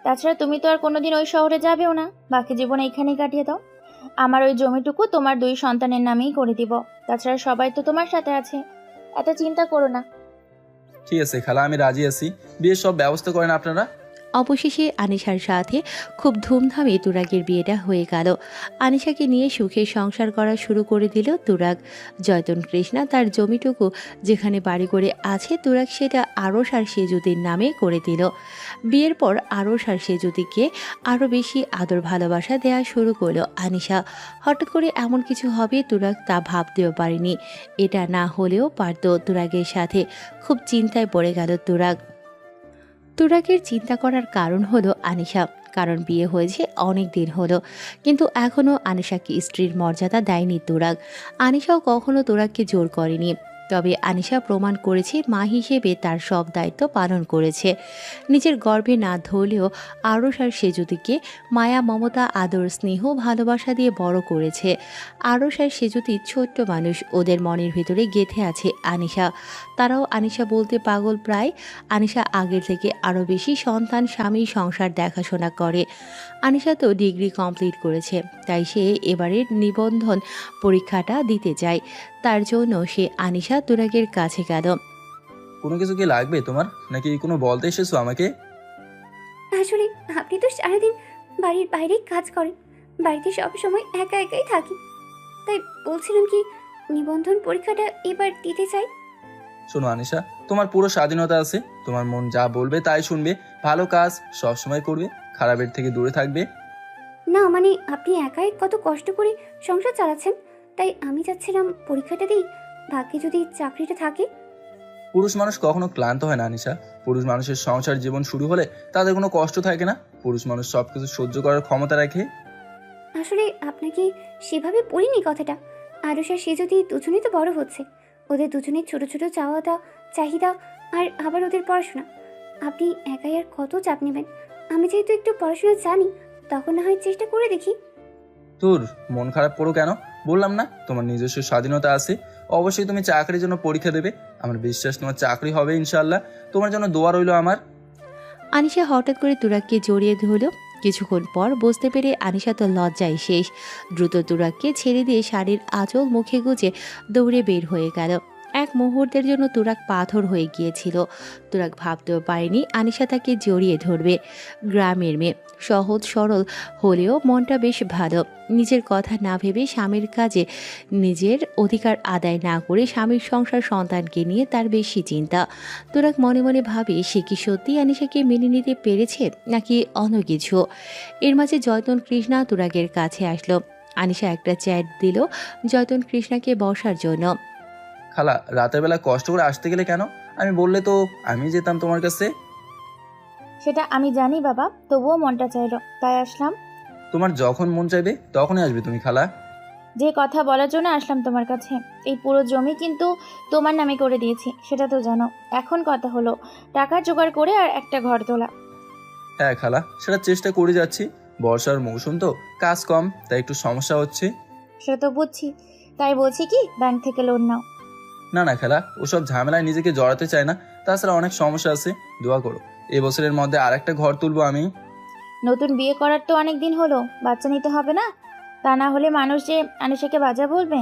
তাছাড়া তুমি তো আর কোনোদিন ওই শহরে যাবেও না, বাকি জীবন এইখানেই কাটিয়ে দাও। আমার ওই জমিটুকু তোমার 2 সন্তানের নামেই করে দিব। তাছাড়া সবাই তো তোমার সাথে আছে, এত চিন্তা করো না। ঠিক আছে খালা, আমি রাজি আছি। বিয়ের সব ব্যবস্থা করেন আপনারা। অবশেষে আনিশার সাথে খুব ধুমধামে তুরাগের বিয়েটা হয়ে গেল। আনিশাকে নিয়ে সুখে সংসার করা শুরু করে দিল তুরাগ। জয়তন কৃষ্ণা তার জমিটুকু যেখানে বাড়ি করে আছে, তুরাগ সেটা আরশ আর সেজুদির নামে করে দিল। বিয়ের পর আরশ আর সেজুদিকে আরও বেশি আদর ভালোবাসা দেওয়া শুরু করলো আনিশা। হঠাৎ করে এমন কিছু হবে তুরাগ তা ভাবতেও পারেনি। এটা না হলেও পারত তুরাগের সাথে। খুব চিন্তায় পড়ে গেল তুরাগ। তুরাগের চিন্তা করার কারণ হলো আনিশা। কারণ বিয়ে হয়েছে অনেক দিন হলো, কিন্তু এখনও আনিশাকে স্ত্রীর মর্যাদা দেয়নি তুরাগ। আনিশাও কখনো তুরাগকে জোর করেনি। তবে আনিশা প্রমাণ করেছে মা হিসেবে তার সব দায়িত্ব পালন করেছে। নিজের গর্ভে না ধরলেও আরশ আর সেজুতিকে মায়া, মমতা, আদর, স্নেহ, ভালোবাসা দিয়ে বড় করেছে। আরশ আর সেজুতি ছোট্ট মানুষ, ওদের মনের ভিতরে গেঁথে আছে আনিশা। তারাও আনিশা বলতে পাগল প্রায়। আনিশা আগের থেকে আরও বেশি সন্তান, স্বামী, সংসার দেখাশোনা করে। আনিশা তো ডিগ্রি কমপ্লিট করেছে, তাই সে এবারের নিবন্ধন পরীক্ষাটা দিতে যায়। তার জন্য সে আনিশা তুরাগের কাছে গেল। কোনো কিছু কি লাগবে তোমার, নাকি কোনো বলতে এসেছো আমাকে? আসলে আপনি তো সারাদিন বাড়ির বাইরে কাজ করেন, বাড়িতে সব সময় একা একাই থাকি, তাই বলছিলাম কি নিবন্ধন পরীক্ষাটা এবার দিতে চাই। শোনো আনিশা, তোমার পুরো স্বাধীনতা আছে। তোমার মন যা বলবে তাই শুনবে। ভালো কাজ সবসময় করবে, খারাপের থেকে দূরে থাকবে। না মানে আপনি একাই কত কষ্ট করে সংসার চালাচ্ছেন, তাই আমি চাচ্ছিলাম পরীক্ষাটা দিই, ভাগ্যে যদি চাকরিটা থাকে। পুরুষ মানুষ কখনো ক্লান্ত হয় না আনিশা। পুরুষ মানুষের সংসার জীবন শুরু হলে তাদের কোনো কষ্ট থাকে না। পুরুষ মানুষ সবকিছু সহ্য করার ক্ষমতা রাখে। আসলে আপনাকে সেভাবে বলিনি কথাটা। আরশ আর সে যদি দুজনেই তো বড় হচ্ছে, ওদের দুজনের ছোট ছোট চাওয়াটা, চাহিদা, আর আবার ওদের পড়াশোনা। আপনি একাই আর কত চাপ নেবেন? আমি যেহেতু একটু পড়াশোনা জানি, তখন না হয় চেষ্টা করে দেখি। তোর মন খারাপ করো কেন? বললাম না তোমার নিজস্ব স্বাধীনতা আছে। অবশ্যই তুমি চাকরির জন্য পরীক্ষা দেবে। আমার বিশ্বাস তোমার চাকরি হবে ইনশাল্লাহ। তোমার জন্য দোয়া রইল আমার। আনিশা হঠাৎ করে তুরাগকে জড়িয়ে ধরল। কিছুক্ষণ পর বুঝতে পেরে আনিশা তো লজ্জায় শেষ। দ্রুত তুরাগকে ছেড়ে দিয়ে শাড়ির আঁচল মুখে গুজে দৌড়ে বের হয়ে গেল। এক মুহূর্তের জন্য তুরাগ পাথর হয়ে গিয়েছিল। তুরাগ ভাবতেও পারেনি আনিশা তাকে জড়িয়ে ধরবে। গ্রামের মেয়ে, সহজ সরল হলেও মনটা বেশ ভালো। নিজের কথা না ভেবে স্বামীর কাজে নিজের অধিকার আদায় না করে স্বামীর সংসার, সন্তানকে নিয়ে তার বেশি চিন্তা। তুরাগ মনে মনে ভাবে সে কি সত্যি আনিশাকে মেনে নিতে পেরেছে নাকি অন্য কিছু। এর মাঝে জয়তন কৃষ্ণা তুরাগের কাছে আসলো। আনিশা একটা চ্যাট দিল জয়তন কৃষ্ণাকে বসার জন্য। খালা, রাতের বেলা কষ্ট করে আসতে গেলে কেন? আমি বললে তো আমি যেতাম তোমার কাছে। সেটা আমি জানি বাবা, তবুও মনটা চাইলো তাই আসলাম। তোমার যখন মন চাইবে তখনই আসবে তুমি খালা। যে কথা বলার জন্য আসলাম তোমার কাছে। এই পুরো জমি কিন্তু তোমার নামে করে দিয়েছি, সেটা তো জানো। এখন কথা হলো টাকা জোগাড় করে আর একটা ঘর তোলা। হ্যাঁ খালা, সেটা চেষ্টা করে যাচ্ছি। বর্ষার মৌসুম তো, কাজ কম, তাই একটু সমস্যা হচ্ছে। সেটা তো বুঝছি, তাই বলছি কি ব্যাংক থেকে লোন নাও। না না খালা, ওসব ঝামেলায় নিজেকে জড়াতে চায় না। তাছাড়া অনেক সমস্যা আছে, দোয়া করো এই বছরের মধ্যে আর একটা ঘর তুলবো আমি। নতুন বিয়ে করার তো অনেক দিন হলো, বাচ্চা নিতে হবে না? তা না হলে মানুষ যে আনিশাকে বাজা বলবে।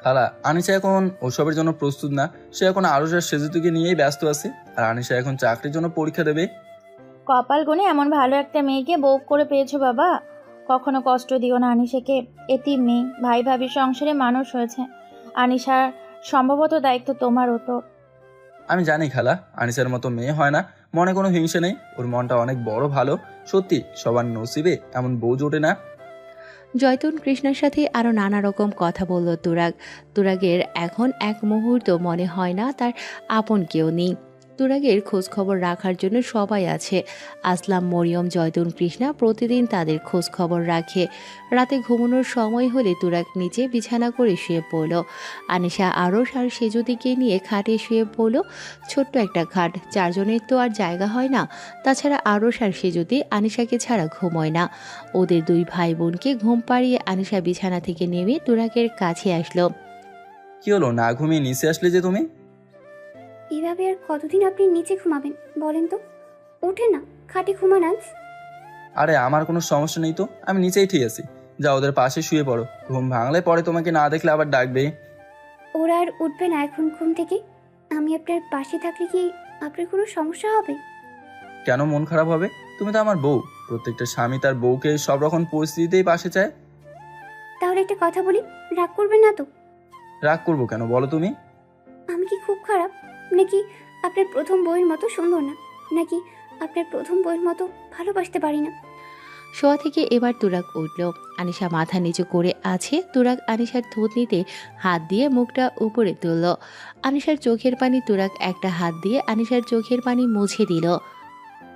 খালা, আনিশা এখন ওসবের জন্য প্রস্তুত না। সে এখন আরুষার সেজুতুকে নিয়েই ব্যস্ত আছে। আর আনিশা এখন চাকরির জন্য পরীক্ষা দেবে। কপাল গুনে এমন ভালো একটা মেয়েকে বউ করে পেয়েছো বাবা। কখনো কষ্ট দিও না আনিশাকে। এতিম মেয়ে, ভাই ভাবির সংসারে মানুষ হয়েছে। আনিশার সম্ভবত দায়িত্ব তোমারও তো। আমি জানি খালা, আনিসার মতো মেয়ে হয় না। মনে কোনো হিংসে নেই, ওর মনটা অনেক বড়, ভালো। সত্যি সবার নসিবে এমন বউ জোটে না। জয়তুন কৃষ্ণার সাথে আরও নানা রকম কথা বলল তুরাগ। তুরাগের এখন এক মুহূর্ত মনে হয় না তার আপন কেউ নেই। তুরাগের খোঁজ খবর রাখার জন্য সবাই আছে। আসলাম, মরিয়ম, জয়তুন কৃষ্ণা প্রতিদিন তাদের খোঁজ খবর রাখে। রাতে ঘুমানোর সময় হলে তুরাগ নিচে বিছানা করে শুয়ে পড়ল। আনিশা আরশ আর সেজুদিকে নিয়ে খাটে শুয়ে পড়ল। ছোট্ট একটা খাট, চারজনের তো আর জায়গা হয় না। তাছাড়া আরশ আর সেজুদি আনিশাকে ছাড়া ঘুমোয় না। ওদের দুই ভাই বোনকে ঘুম পাড়িয়ে আনিশা বিছানা থেকে নেমে তুরাগের কাছে আসলো। কি হলো, না ঘুমিয়ে নিচে আসলে যে তুমি? এভাবে আর কতদিন আপনি নিচে ঘুমাবেন বলেন তো? ওঠে না, খাটে ঘুমান আজ। আরে আমার কোনো সমস্যা নেই তো, আমি নিচেই ঠিক আছি। যা ওদের পাশে শুয়ে পড়ো, ঘুম ভাঙলে পরে তোমাকে না দেখলে আবার ডাকবে। ওরা আর উঠবে না এখন ঘুম থেকে। আমি আপনার পাশে থাকলে কি আপনার কোনো সমস্যা হবে? কেন মন খারাপ হবে? তুমি তো আমার বউ। প্রত্যেকটা স্বামী তার বউকে সব রকম পরিস্থিতিতেই পাশে চায়। তাহলে একটা কথা বলি, রাগ করবেন না তো? রাগ করবো কেন বলো তুমি? আমি কি খুব খারাপ? নাকি আপনার প্রথম বইয়ের মতো সুন্দর না? নাকি আপনার প্রথম বইয়ের মতো ভালোবাসতে পারি না? শোয়া থেকে এবার তুরাগ উঠল। আনিশা মাথা নিচু করে আছে। তুরাগ আনিশার থুতনিতে হাত দিয়ে মুখটা উপরে তুলল। আনিশার চোখের পানি তুরাগ একটা হাত দিয়ে আনিশার চোখের পানি মুছে দিল।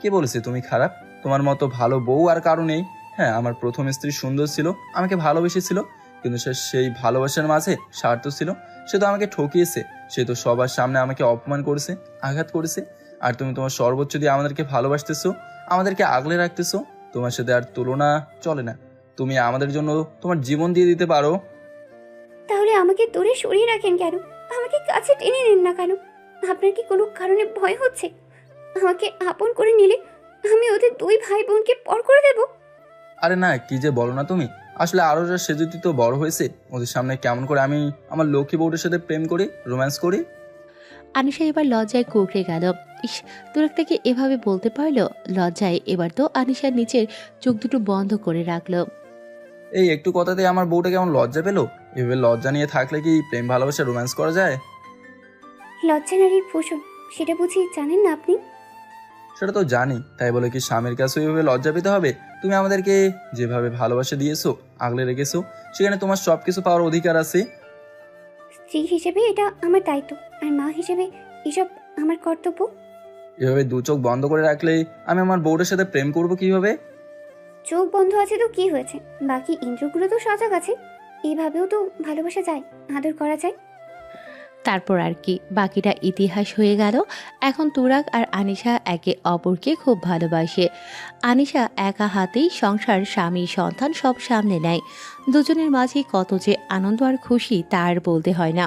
কে বলেছে তুমি খারাপ? তোমার মতো ভালো বউ আর কারো নেই। হ্যাঁ, আমার প্রথম স্ত্রী সুন্দর ছিল, আমাকে ভালোবেসেছিল, কিন্তু সে সেই ভালোবাসার মাঝে স্বার্থ ছিল। সে তো আমাকে ঠকিয়েছে। সে তো সবার সামনে আমাকে অপমান করেছে, আঘাত করেছে। আর তুমি তোমার সর্বোচ্চ দিয়ে আমাদেরকে ভালোবাসতেছো, আমাদেরকে আগলে রাখতেছো। তোমার সাথে আর তুলনা চলে না। তুমি আমাদের জন্য তোমার জীবন দিয়ে দিতে পারো। তাহলে আমাকে দূরে সরিয়ে রাখেন কেন? আমাকে কাছে টেনে নেন না কেন? আপনার কি কোনো কারণে ভয় হচ্ছে? আমাকে আপন করে নিলে আমি ওদের দুই ভাই বোনকে পর করে দেব? আরে না, কি যে বলো না তুমি। আসলে আরো যা সেজুতি তো বড় হয়েছে, ওদের সামনে কেমন করে আমি আমার লক্ষ্মী বউটার সাথে প্রেম করি, রোম্যান্স করি? আনিশা এবার লজ্জায় কুঁকড়ে গেল। ইস, তুরাগ তাকে এভাবে বলতে পারলো? লজ্জায় এবার তো আনিশার নিচের চোখ দুটো বন্ধ করে রাখলো। এই একটু কথাতে আমার বউটা কেমন লজ্জা পেলো? এভাবে লজ্জা নিয়ে থাকলে কি প্রেম ভালোবাসা রোম্যান্স করা যায়? লজ্জা নারীর ভূষণ, সেটা বুঝি জানেন না আপনি? সেটা তো জানি, তাই বলে কি স্বামীর কাছে ওইভাবে লজ্জা পেতে হবে? তুমি আমাদেরকে যেভাবে ভালোবাসা দিয়েছো, আগলে রেখেছো, সেখানে তোমার সবকিছু পাওয়ার অধিকার আছে। স্ত্রী হিসেবে এটা আমার দায়িত্ব, আর মা হিসেবে এসব আমার কর্তব্য। এভাবে দু চোখ বন্ধ করে রাখলে আমি আমার বউটার সাথে প্রেম করবো কিভাবে? চোখ বন্ধ আছে তো কি হয়েছে, বাকি ইন্দ্রগুলো তো সজাগ আছে। এইভাবেও তো ভালোবাসা যায়, আদর করা যায়। তারপর আর কি, বাকিটা ইতিহাস হয়ে গেল। এখন তুরাগ আর আনিশা একে অপরকে খুব ভালোবাসে। আনিশা একা হাতেই সংসার, স্বামী, সন্তান সব সামনে নেয়। দুজনের মাঝে কত যে আনন্দ আর খুশি তার বলতে হয় না।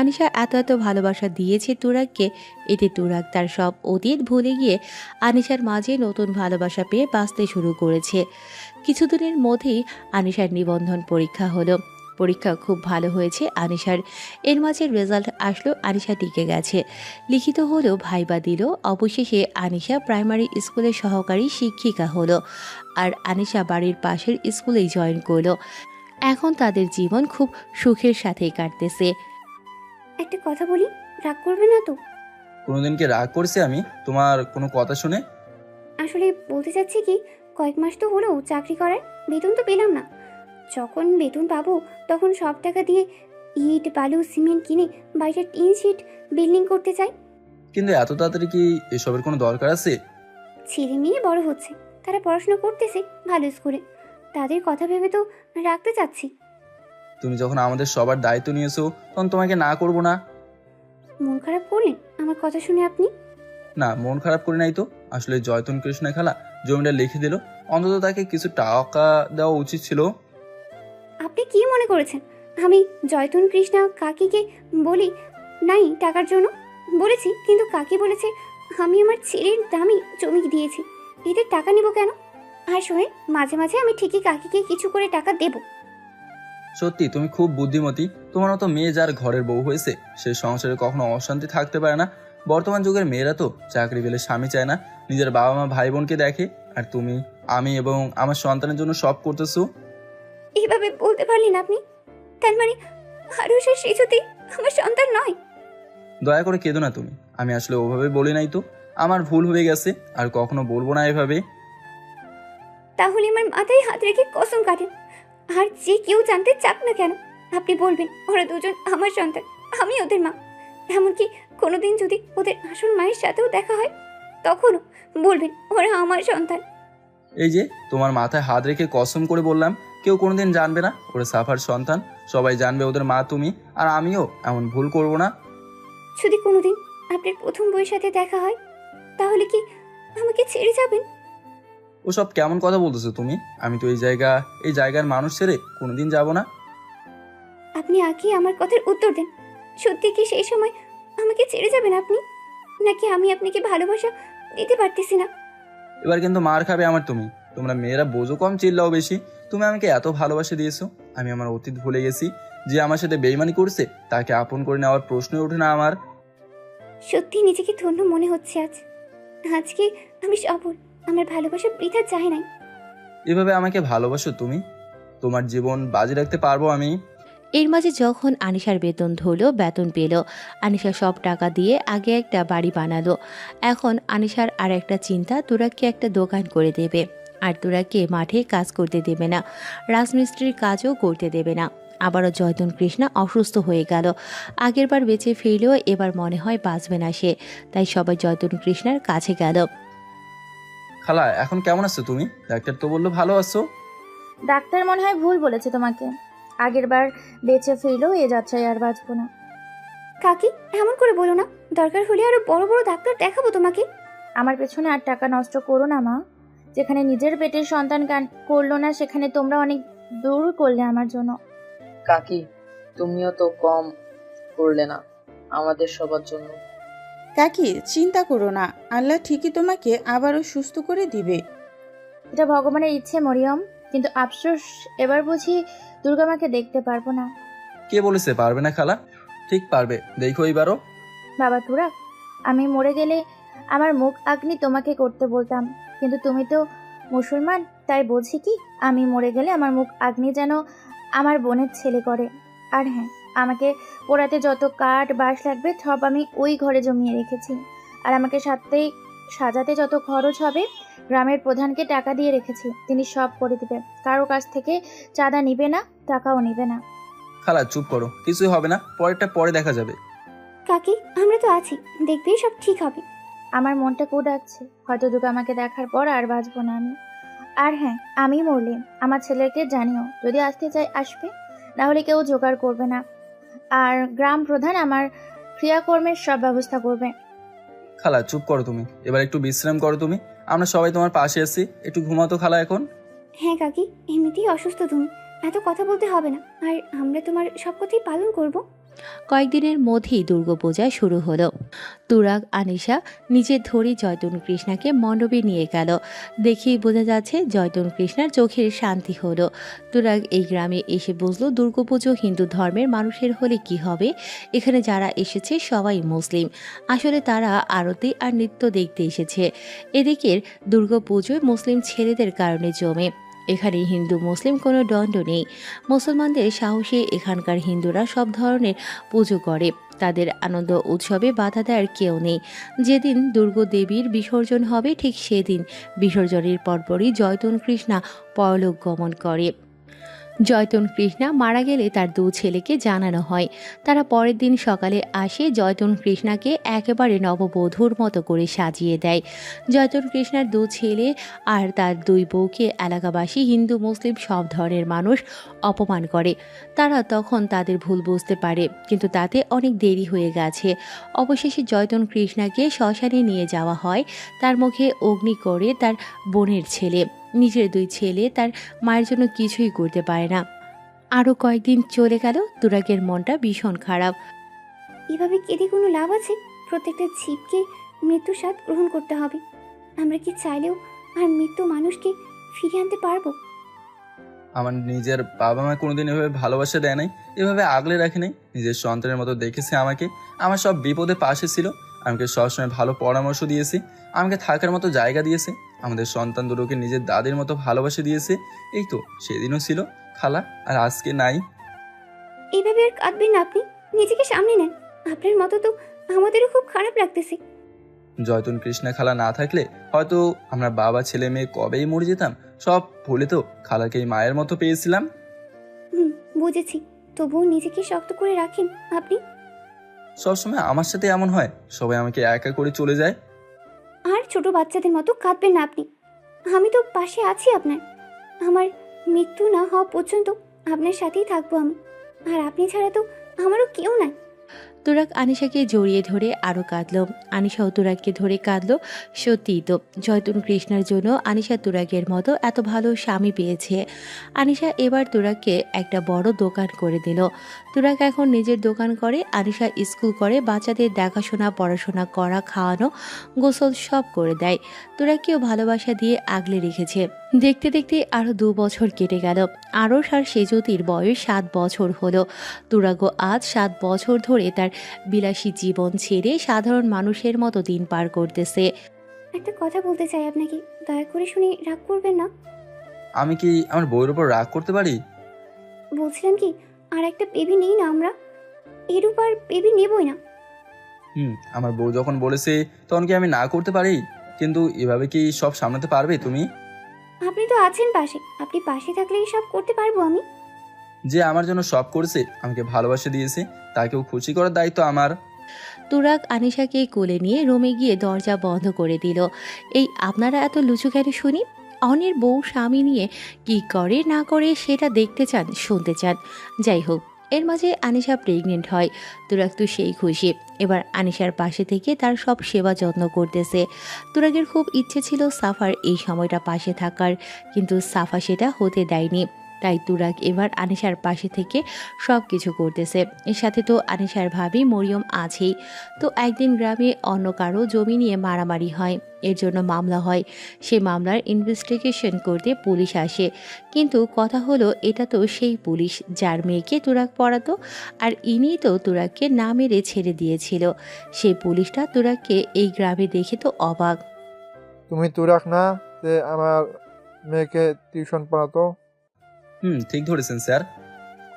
আনিশা এত এত ভালোবাসা দিয়েছে তুরাগকে, এতে তুরাগ তার সব অতীত ভুলে গিয়ে আনিশার মাঝে নতুন ভালোবাসা পেয়ে বাঁচতে শুরু করেছে। কিছুদিনের মধ্যেই আনিশার নিবন্ধন পরীক্ষা হলো। পরীক্ষা খুব ভালো হয়েছে আনিশার। এর মাঝে রেজাল্ট আসলো, আনিশা টিকে গেছে। লিখিত হলো, ভাইবা দিল। অবশেষে আনিশা প্রাইমারি স্কুলের সহকারী শিক্ষিকা হলো। আর আনিশা বাড়ির পাশের স্কুলেই জয়েন করলো। এখন তাদের জীবন খুব সুখের সাথেই কাটতেছে। একটা কথা বলি, রাগ করবে না তো? কোনোদিন কি রাগ করছি আমি তোমার কোনো কথা শুনে? আসলে বলতে চাচ্ছি কি, কয়েক মাস তো হলো চাকরি করার, বেতন তো পেলাম না। যখন বেতন পাবো তখন সব টাকা দিয়ে ইট, বালু, সিমেন্ট কিনে বাড়িটা টিন শিট বিল্ডিং করতে চাই। কিন্তু এত তাড়াতাড়ি কি এসবের কোনো দরকার আছে? ছেলে মেয়ে বড় হচ্ছে, তারা পড়াশোনা করতেছে ভালো স্কুলে, তাদের কথা ভেবে তো রাখতে চাচ্ছি। তুমি যখন আমাদের সবার দায়িত্ব নিয়েছো তখন তোমাকে না করবো না? মন খারাপ করলেন আমার কথা শুনে আপনি? না, মন খারাপ করি নাই তো। আসলে জয়তুন কৃষ্ণা খালা জমিটা লিখে দিল, অন্তত তাকে কিছু টাকা দেওয়া উচিত ছিল। আপনি কি মনে করেছেন আমি জয়তুন কৃষ্ণা কাকিকে বলি নাই টাকার জন্য? বলেছি, কিন্তু কাকি বলেছে আমি আমার ছেলের দামি জমি দিয়েছি, এদের টাকা নেব কেন? আর শোনেন, মাঝে মাঝে আমি ঠিকই কাকিকে কিছু করে টাকা দেব। সত্যি তুমি খুব বুদ্ধিমতী। তোমার মতো মেয়ে যার ঘরের বউ হয়েছে সে সংসারে কখনো অশান্তি থাকতে পারে না। বর্তমান যুগের মেয়েরা তো চাকরি পেলে স্বামী চায় না, নিজের বাবা মা ভাই বোনকে দেখে। আর তুমি, আমি এবং আমার সন্তানের জন্য সব করতেছো। এইভাবে বলতে পারলেন আপনি? তার মানে আরও সে শিশুটি আমার সন্তান নয়? দয়া করে কেঁদো না তুমি। আমি আসলে ওভাবে বলি নাই তো, আমার ভুল হয়ে গেছে, আর কখনো বলবো না এভাবে। তাহলে আমার মাথায় হাত রেখে কসম কাটেন, আর যে কেউ জানতে চাক না কেন আপনি বলবেন ওরা দুজন আমার সন্তান, আমি ওদের মা। এমনকি কোনোদিন যদি ওদের আসল মায়ের সাথেও দেখা হয় তখনও বলবেন ওরা আমার সন্তান। এই যে তোমার মাথায় হাত রেখে কসম করে বললাম, কেউ কোনোদিন জানবে না ওরা সাফার সন্তান। সবাই জানবে ওদের মা তুমি, আর আমিও এমন ভুল করব না। যদি কোনোদিন আপনার প্রথম বউয়ের সাথে দেখা হয় তাহলে কি আমাকে ছেড়ে যাবেন? ওসব কেমন কথা বলতেছো তুমি? আমি তো এই জায়গার মানুষ ছেড়ে কোনোদিন যাব না। আপনি আগে আমার কথার উত্তর দেন। সত্যি কি সেই সময় আমাকে ছেড়ে যাবেন আপনি, নাকি আমি আপনাকে ভালোবাসা দিতে পারতেছি না? এবার কিন্তু মার খাবে আমার তুমি। তোমরা মেয়েরা বোঝো কম, চিল্লাও বেশি। তুমি আমাকে এত ভালোবাসা দিয়েছো, আমি আমার অতীত ভুলে গেছি। যে আমার সাথে বেইমানি করছে তাকে আপন করে নেওয়ার প্রশ্নই ওঠে না আমার। সত্যি নিজেকে ধন্য মনে হচ্ছে আজকে আমি সফল। আমার ভালোবাসা বৃথা যায় নাই। এভাবে আমাকে ভালোবাসো তুমি? তোমার জীবন বাজি রাখতে পারবো আমি। এর মাঝে যখন আনিশার বেতন ধরলো, বেতন পেল, আনিশা সব টাকা দিয়ে আগে একটা বাড়ি বানালো। এখন আনিশার আর একটা চিন্তা, তুরাককে একটা দোকান করে দেবে, আর তুরাককে মাঠে কাজ করতে দেবে না, রাজমিস্ত্রির কাজও করতে দেবে না। আবারও জয়তুন কৃষ্ণা অসুস্থ হয়ে গেল। আগেরবার বেঁচে ফিরলেও এবার মনে হয় বাঁচবে না সে, তাই সবাই জয়তুন কৃষ্ণার কাছে গেল। খালা, এখন কেমন আছো তুমি? ডাক্তার তো বললো ভালো আছো। ডাক্তার মনে হয় ভুল বলেছে তোমাকে, আগের বার বেঁচে ফিরলেও এ যাত্রায় আর বাঁচবো না। কাকি এমন করে বলো না, দরকার হলে আরো বড় বড় ডাক্তার দেখাবো তোমাকে। আমার পেছনে আর টাকা নষ্ট করো না মা। যেখানে নিজের পেটের সন্তান করলো না, সেখানে তোমরা অনেক দূর করলে আমার জন্য। কাকি, তুমিও তো কম করলে না আমাদের সবার জন্য। কাকি চিন্তা করো না, আল্লাহ ঠিকই তোমাকে আবারও সুস্থ করে দিবে। এটা ভগবানের ইচ্ছে মরিয়ম, কিন্তু আফসোস এবার বুঝি দুর্গা মাকে দেখতে পারবো না। কে বলেছে পারবে না খালা? ঠিক পারবে, দেখো এবারও। বাবা তুরাক, আমি মরে গেলে আমার মুখ আগ্নি তোমাকে করতে বলতাম, কিন্তু তুমি তো মুসলমান, তাই বলছি কি আমি মরে গেলে আমার মুখ আগ্নি যেন আমার বোনের ছেলে করে। আর হ্যাঁ, আমাকে পোড়াতে যত কাঠ বাঁশ লাগবে সব আমি ওই ঘরে জমিয়ে রেখেছি। আর আমাকে সাজাতে যত খরচ হবে গ্রামের প্রধানকে টাকা দিয়ে রেখেছি, তিনি সব করে দিবে। কারো কাছ থেকে চাঁদা নিবে না, টাকাও নিবে না। খালা চুপ করো, কিছুই হবে না, পরেরটা পরে দেখা যাবে। কাকি আমরা তো আছি, দেখবে সব ঠিক হবে। আমার মনটা কু ডাকছে, হয়তো দুটো আমাকে দেখার পর আর বাঁচবো না আমি। আর হ্যাঁ, আমি মরলে আমার ছেলেকে জানিও, যদি আসতে চাই আসবে, না হলে কেউ জোগাড় করবে না। আর গ্রাম প্রধান আমার ক্রিয়াকর্মের সব ব্যবস্থা করবে। খালা চুপ করো তুমি, এবার একটু বিশ্রাম করো তুমি। আমরা সবাই তোমার পাশে আছি, একটু ঘুমাতো খালা এখন। হ্যাঁ কাকি, এমনিতেই অসুস্থ তুমি, এত কথা বলতে হবে না, আর আমরা তোমার সব কথাই পালন করব। কয়েকদিনের মধ্যেই দুর্গাপূজা শুরু হলো। তুরাগ আনিশা নিজের ধরে জয়তুন কৃষ্ণাকে মণ্ডপে নিয়ে গেল। দেখেই বোঝা যাচ্ছে জয়তুন কৃষ্ণার চোখের শান্তি হলো। তুরাগ এই গ্রামে এসে বুঝলো দুর্গাপুজো হিন্দু ধর্মের মানুষের হলে কি হবে। এখানে যারা এসেছে সবাই মুসলিম, আসলে তারা আরতি আর নৃত্য দেখতে এসেছে। এদিকের দুর্গাপুজোয় মুসলিম ছেলেদের কারণে জমে। এখানে হিন্দু মুসলিম কোনো দ্বন্দ্ব নেই। মুসলমানদের সাহসে এখানকার হিন্দুরা সব ধরনের পুজো করে, তাদের আনন্দ উৎসবে বাধা দেওয়ার কেউ নেই। যেদিন দুর্গাদেবীর বিসর্জন হবে ঠিক সেদিন বিসর্জনের পরপরই জয়তুন কৃষ্ণা পরলোক গমন করে। জয়তন কৃষ্ণা মারা গেলে তার 2 ছেলেকে জানানো হয়। তারা পরের দিন সকালে আসে জয়তন কৃষ্ণাকে একেবারে নববধূর মতো করে সাজিয়ে দেয়। জয়তন কৃষ্ণার 2 ছেলে আর তার 2 বউকে এলাকাবাসী হিন্দু মুসলিম সব ধরনের মানুষ অপমান করে। তারা তখন তাদের ভুল বুঝতে পারে, কিন্তু তাতে অনেক দেরি হয়ে গেছে। অবশেষে জয়তন কৃষ্ণাকে শ্মশানে নিয়ে যাওয়া হয়। তার মুখে অগ্নি করে তার বোনের ছেলে। নিজের 2 ছেলে তার মায়ের জন্য কিছুই করতে পারে না। আরও কয়েকদিন চলে গেল। তুরাগের মনটা ভীষণ খারাপ। এভাবে কেঁদে কোনো লাভ আছে? প্রত্যেকটা জীবকে মৃত্যুর স্বাদ গ্রহণ করতে হবে। আমরা কি চাইলেও আর মৃত্যু মানুষকে ফিরিয়ে আনতে পারবো? আমার নিজের বাবা মা কোনোদিন এভাবে ভালোবাসা দেয় নাই, এভাবে আগলে রাখে নাই। নিজের সন্তানের মতো দেখেছে আমাকে, আমার সব বিপদে পাশে ছিল, আমাকে সবসময় ভালো পরামর্শ দিয়েছে, আমাকে থাকার মতো জায়গা দিয়েছে, আমাদের সন্তান দুটোকে নিজের দাদির মতো ভালোবাসে দিয়েছে। এই তো সেদিনও ছিল খালা, আর আজকে নাই। এইভাবে আর কাঁদবেন না আপনি, নিজেকে সামনে নেন। আপনার মতো তো আমাদেরও খুব খারাপ লাগতেছে। জয়তন কৃষ্ণা খালা না থাকলে হয়তো আমরা বাবা ছেলে মেয়ে কবেই মরে যেতাম। সব ভুলে তো খালাকে মায়ের মতো পেয়েছিলাম। বুঝেছি, তবুও নিজেকে শক্ত করে রাখেন আপনি। সবসময় আমার সাথে এমন হয়, সবাই আমাকে একা করে চলে যায়। আর ছোট বাচ্চাদের মতো কাঁদবেন না আপনি। আমি তো পাশে আছি আপনার। আমার মৃত্যু না হওয়া পর্যন্ত আপনার সাথেই থাকবো আমি। আর আপনি ছাড়া তো আমারও কেউ নাই। তুরাগ আনিশাকে জড়িয়ে ধরে আরও কাঁদল। আনিশাও তুরাগকে ধরে কাঁদল। সত্যিই তো, জয়তুন কৃষ্ণার জন্য আনিশা তুরাগের মতো এত ভালো স্বামী পেয়েছে। আনিশা এবার তুরাগকে একটা বড় দোকান করে দিল। তুরাগ এখন নিজের দোকান করে, আনিশা স্কুল করে, বাচ্চাদের দেখাশোনা, পড়াশোনা করা, খাওয়ানো, গোসল সব করে দেয়। তুরাগকেও ভালোবাসা দিয়ে আগলে রেখেছে। দেখতে দেখতে আরও 2 বছর কেটে গেল। আরশ আর সেজতির বয়স 7 বছর হলো। তুরাগও আজ 7 বছর ধরে তার বিলাসী জীবন ছেড়ে সাধারণ মানুষের মতো দিন পার করতেছে। একটা কথা বলতে চাই আপনাকে, দয়া করে শুনে রাগ করবেন না। আমি কি আমার বউয়ের উপর রাগ করতে পারি? বলছিলাম কি, আর একটা বেবি নেই না আমরা? এর উপর বেবি নেবই না। আমার বউ যখন বলেছে তখন কি আমি না করতে পারি? কিন্তু এভাবে কি সব সামলাতে পারবে তুমি? আপনি তো আছেন পাশে, আপনি পাশে থাকলেই সব করতে পারবো আমি। যে আমার জন্য সব করেছে, আমাকে ভালোবাসা দিয়েছে, তাকেও খুশি করার দায়িত্ব আমার। তুরাগ আনিশাকে কোলে নিয়ে রুমে গিয়ে দরজা বন্ধ করে দিল। এই আপনারা এত লুচু কেন শুনি? অন্যের বউ স্বামী নিয়ে কি করে না করে সেটা দেখতে চান, শুনতে চান। যাই হোক, এর মাঝে আনিশা প্রেগনেন্ট হয়। তুরাগ তো সেই খুশি। এবার আনিশার পাশে থেকে তার সব সেবা যত্ন করতেছে। তুরাগের খুব ইচ্ছে ছিল সাফার এই সময়টা পাশে থাকার, কিন্তু সাফা সেটা হতে দেয়নি। তাই তুরাগ এবার আনিশার পাশে থেকে সব কিছু করতেছে। এর সাথে তো আনিশার ভাবি মরিয়ম আছেই। তো একদিন গ্রামে অন্য কারো জমি নিয়ে মারামারি হয়, এর জন্য মামলা হয়। সে মামলার ইনভেস্টিগেশন করতে পুলিশ আসে। কিন্তু কথা হলো, এটা তো সেই পুলিশ যার মেয়েকে তুরাগ পড়াতো, আর ইনি তো তুরাগকে না মেরে ছেড়ে দিয়েছিল। সেই পুলিশটা তুরাগকে এই গ্রামে দেখে তো অবাক। তুমি তুরাগ না যে আমার মেয়েকে টিউশন পড়াতো? ঠিক ধরেছেন স্যার।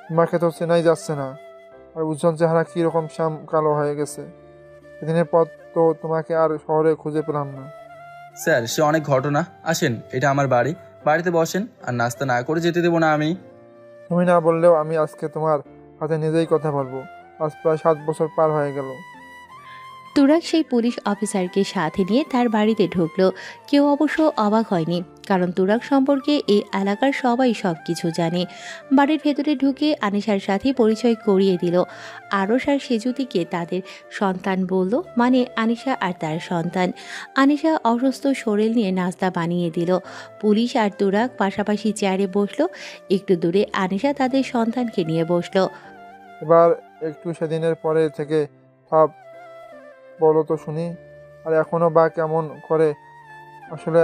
তোমাকে তো চেনাই যাচ্ছে না, আর উজ্জ্বল চেহারা কিরকম শ্যাম কালো হয়ে গেছে। সেদিনের পর তো তোমাকে আর শহরে খুঁজে পেলাম না। স্যার, সে অনেক ঘটনা। আসেন, এটা আমার বাড়ি, বাড়িতে বসেন, আর নাস্তা না করে যেতে দেবো না আমি। তুমি না বললেও আমি আজকে তোমার হাতে নিজেই কথা বলবো। আজ প্রায় 7 বছর পার হয়ে গেল। তুরাগ সেই পুলিশ অফিসারকে সাথে নিয়ে তার বাড়িতে ঢুকলো। কেউ অবশ্য অবাক হয়নি, কারণ তুরাগ সম্পর্কে এই এলাকার সবাই সব কিছু জানে। বাড়ির ভেতরে ঢুকে আনিশার সাথে পরিচয় করিয়ে দিল। আরশ আর সেজুতিকে তাদের সন্তান বলল, মানে আনিশা আর তার সন্তান। আনিশা অসুস্থ শরীর নিয়ে নাস্তা বানিয়ে দিল। পুলিশ আর তুরাগ পাশাপাশি চেয়ারে বসলো। একটু দূরে আনিশা তাদের সন্তানকে নিয়ে বসলো। এবার একটু সেদিনের পরে থেকে সব বলো তো শুনি। আর এখনো বা কেমন করে আসলে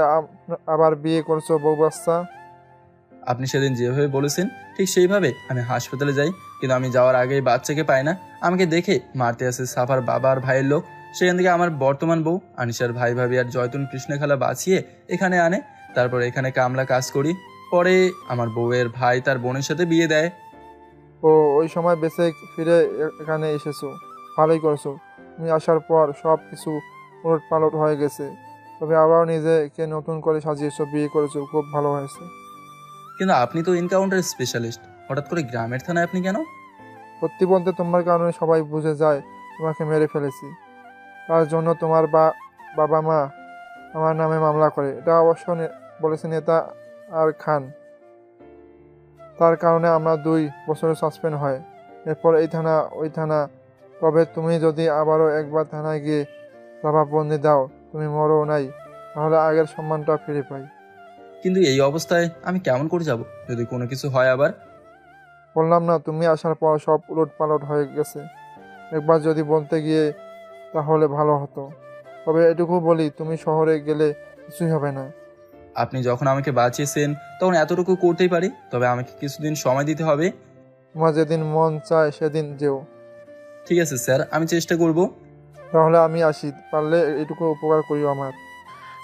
আবার বিয়ে করছো বউ বাচ্চা? আপনি সেদিন যেভাবে বলেছেন ঠিক সেইভাবে আমি হাসপাতালে যাই, কিন্তু আমি যাওয়ার আগেই বাচ্চাকে পাই না। আমাকে দেখে মারতে আসে সাফার বাবা আর ভাইয়ের লোক। সেখান থেকে আমার বর্তমান বউ আনিশার ভাই ভাবি আর জয়তুন কৃষ্ণখালা বাঁচিয়ে এখানে আনে। তারপর এখানে কামলা কাজ করি। পরে আমার বউয়ের ভাই তার বোনের সাথে বিয়ে দেয়। ও, ওই সময় বেঁচে ফিরে এখানে এসেছো, ভালোই করেছো। তুমি আসার পর সব কিছু উলট পালট হয়ে গেছে, তবে আবার নিজেকে নতুন করে সাজিয়েছো, বিয়ে করেছো, খুব ভালো হয়েছে। কিন্তু আপনি তো এনকাউন্টার স্পেশালিস্ট, হঠাৎ করে গ্রামের থানায় আপনি কেন? সত্যি বলতে তোমার কারণে সবাই বুঝে যায় তোমাকে মেরে ফেলেছি। তার জন্য তোমার বাবা মা আমার নামে মামলা করে। এটা অবশ্য বলেছে নেতা আর খান। তার কারণে আমরা 2 বছরের সাসপেন্ড হয়। এরপর এই থানা ওই থানা। তবে তুমি যদি আবারও একবার থানায় গিয়ে জবাববন্দি দাও তুমি মরো নাই, তাহলে আগের সম্মানটা ফিরে পাই। কিন্তু এই অবস্থায় আমি কেমন করে যাব যদি কোনো কিছু হয় আবার? বললাম না, তুমি আসার পর সব উলটপালট হয়ে গেছে। একবার যদি বলতে গিয়ে তাহলে ভালো হতো। তবে এটুকু বলি, তুমি শহরে গেলে কিছুই হবে না। আপনি যখন আমাকে বাঁচিয়েছেন তখন এতটুকু করতেই পারি, তবে আমাকে কিছুদিন সময় দিতে হবে। তোমার যেদিন মন চায় সেদিন যেও। ঠিক আছে স্যার, আমি চেষ্টা করব। তাহলে আমি আসি, পারলে এটুকু উপকার করিও আমার।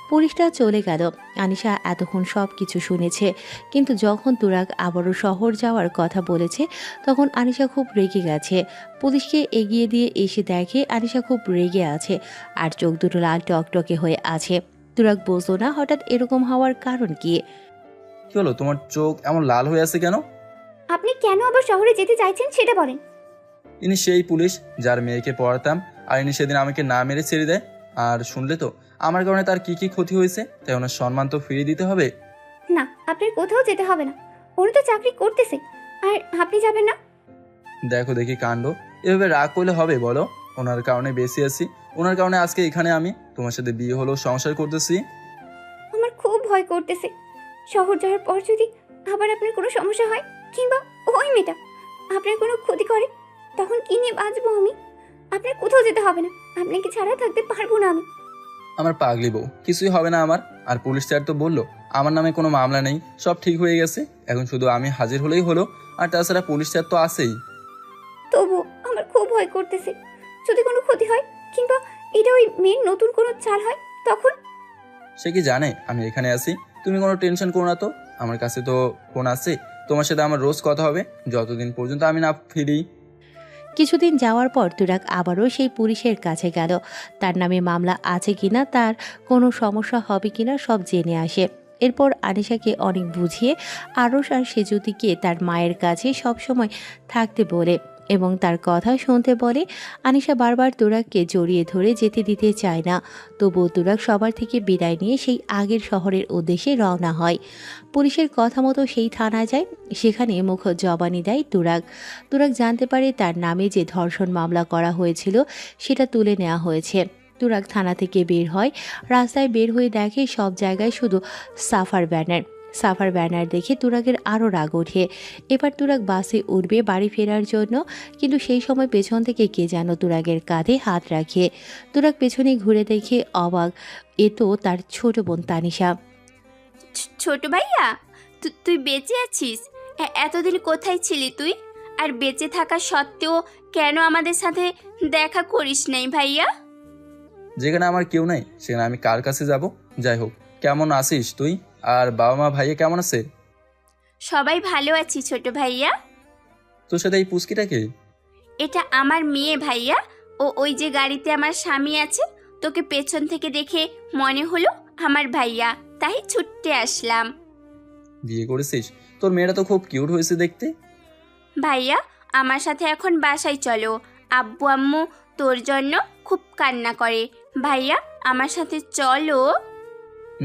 পুলিশটা চলে গেল। আনিশা এতক্ষণ সব কিছু শুনেছে, কিন্তু যখন তুরাগ আবারও শহর যাওয়ার কথা বলেছে তখন আনিশা খুব রেগে গেছে। পুলিশকে এগিয়ে দিয়ে এসে দেখে আনিশা খুব রেগে আছে আর চোখ দুটো লাল টকটকে হয়ে আছে। তুরাগ বুঝলো না হঠাৎ এরকম হওয়ার কারণ কি। কি হলো, তোমার চোখ এমন লাল হয়ে আছে কেন? আপনি কেন আবার শহরে যেতে চাইছেন সেটা বলেন। ইনি সেই পুলিশ যার মেয়েকে পড়াতাম, আর ইনি সেদিন আমাকে না মেরে ছেড়ে দেয়। আর শুনলে তো আমার কারণে তার কি কি ক্ষতি হয়েছে, তাই ওনার সম্মান তো ফিরিয়ে দিতে হবে। না, আপনার কোথাও যেতে হবে না, উনি তো চাকরি করতেছে, আর আপনি যাবেন না। দেখো দেখি কাণ্ড, এভাবে রাগ করলে হবে বলো? ওনার কারণে বেঁচে আছি, ওনার কারণে আজকে এখানে আমি তোমার সাথে বিয়ে হলো, সংসার করতেছি। আমার খুব ভয় করতেছে, শহর যাওয়ার পর যদি আবার আপনার কোনো সমস্যা হয় কিংবা ওই মেয়েটা আপনার কোনো ক্ষতি করে, তখন কি নিয়ে বাঁচবো আমি? আপনার কোথাও যেতে হবে না, আপনাকে ছাড়া থাকতে পারবো না আমি। আমার পাগলি বউ, কিছুই হবে না আমার। আর পুলিশ স্যার তো বললো আমার নামে কোনো মামলা নেই, সব ঠিক হয়ে গেছে, এখন শুধু আমি হাজির হলেই হলো। আর তাছাড়া পুলিশ স্যার তো আছেই। তবু আমার খুব ভয় করতেছে, যদি কোনো ক্ষতি হয় কিংবা এটা ওই মেয়ের নতুন কোনো চাল হয় তখন। সে কি জানে আমি এখানে আছি? তুমি কোনো টেনশন করো না তো, আমার কাছে তো ফোন আছে, তোমার সাথে আমার রোজ কথা হবে যতদিন পর্যন্ত আমি না ফিরি। কিছুদিন যাওয়ার পর তুরাগ আবারও সেই পুলিশের কাছে গেল। তার নামে মামলা আছে কিনা, তার কোনো সমস্যা হবে কিনা সব জেনে আসে। এরপর আনিশাকে অনেক বুঝিয়ে আরশ আর সেজুতিকে তার মায়ের কাছে সবসময় থাকতে বলে এবং তার কথা শুনতে বলে। আনিশা বারবার তুরাগকে জড়িয়ে ধরে যেতে দিতে চায় না, তবুও তুরাগ সবার থেকে বিদায় নিয়ে সেই আগের শহরের উদ্দেশ্যে রওনা হয়। পুলিশের কথা মতো সেই থানায় যায়, সেখানে মুখ জবানি দেয় তুরাগ। তুরাগ জানতে পারে তার নামে যে ধর্ষণ মামলা করা হয়েছিল সেটা তুলে নেওয়া হয়েছে। তুরাগ থানা থেকে বের হয়, রাস্তায় বের হয়ে দেখে সব জায়গায় শুধু সাফার ব্যানার। সাফার ব্যানার দেখে তুরাগের আরও রাগ ওঠে। এবার তুরাগ বাসে উঠবে বাড়ি ফেরার জন্য, কিন্তু সেই সময় পেছন থেকে কে যেন তুরাগের কাঁধে হাত রাখে। তুরাগ পেছনে ঘুরে দেখে অবাক, এ তো তার ছোট বোন তানিশা। ছোট ভাইয়া, তুই বেঁচে আছিস? এতদিন কোথায় ছিলি তুই? আর বেঁচে থাকা সত্ত্বেও কেন আমাদের সাথে দেখা করিস নাই ভাইয়া? যেখানে আমার কেউ নেই সেখানে আমি কার কাছে যাব? যাই হোক, কেমন আছিস তুই? আর বাবা মা ভাইয়া কেমন আছে? সবাই ভালো আছি ছোট ভাইয়া। তোর সাথে এই পুচকিটাকে? এটা আমার মেয়ে ভাইয়া। ও ওই যে গাড়িতে আমার স্বামী আছে, তোকে পেছন থেকে দেখে মনে হলো আমার ভাইয়া, তাই ছুটতে আসলাম। বিয়ে করেছিস? তোর মেয়েটা তো খুব কিউট হয়েছে দেখতে। ভাইয়া, আমার সাথে এখন বাসায় চলো, আব্বু আম্মু তোর জন্য খুব কান্না করে। ভাইয়া, আমার সাথে চলো।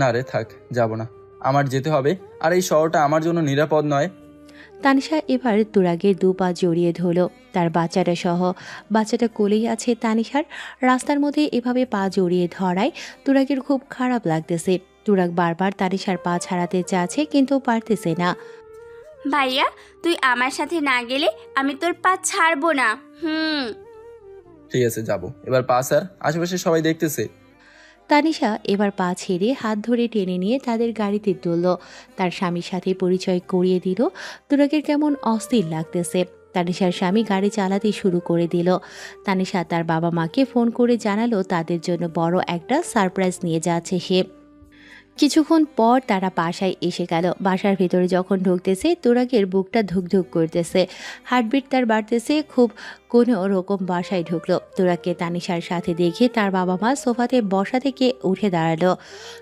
না রে, থাক, যাব না, আমার যেতে হবে। আর এই শহরটা আমার জন্য নিরাপদ নয়। তানিশা এবার তুরাগের 2 পা জড়িয়ে ধরল, তার বাচ্চাটা সহ। বাচ্চাটা কোলেই আছে তানিশার। রাস্তার মধ্যে এভাবে পা জড়িয়ে ধরায় তুরাগের খুব খারাপ লাগতেছে। তুরাগ বারবার তানিশার পা ছাড়াতে চাচ্ছে কিন্তু পারতেছে না। ভাইয়া, তুই আমার সাথে না গেলে আমি তোর পা ছাড়বো না। ঠিক আছে, যাব। এবার পা স্যার, আশেপাশে সবাই দেখতেছে। তানিশা এবার পা ছেড়ে হাত ধরে টেনে নিয়ে তাদের গাড়িতে তুলল, তার স্বামীর সাথে পরিচয় করিয়ে দিল। তুরাগের কেমন অস্থির লাগতেছে। তানিশার স্বামী গাড়ি চালাতে শুরু করে দিল। তানিশা তার বাবা মাকে ফোন করে জানালো তাদের জন্য বড় একটা সারপ্রাইজ নিয়ে যাচ্ছে সে। কিছুক্ষণ পর তারা বাসায় এসে গেল। বাসার ভেতরে যখন ঢুকতেছে তুরাগের বুকটা ধুকধুক করতেছে, হার্টবিট তার বাড়তেছে। খুব কোনো রকম বাসায় ঢুকলো। তুরাগকে তানিশার সাথে দেখে তার বাবা মা সোফাতে বসা থেকে উঠে দাঁড়ালো।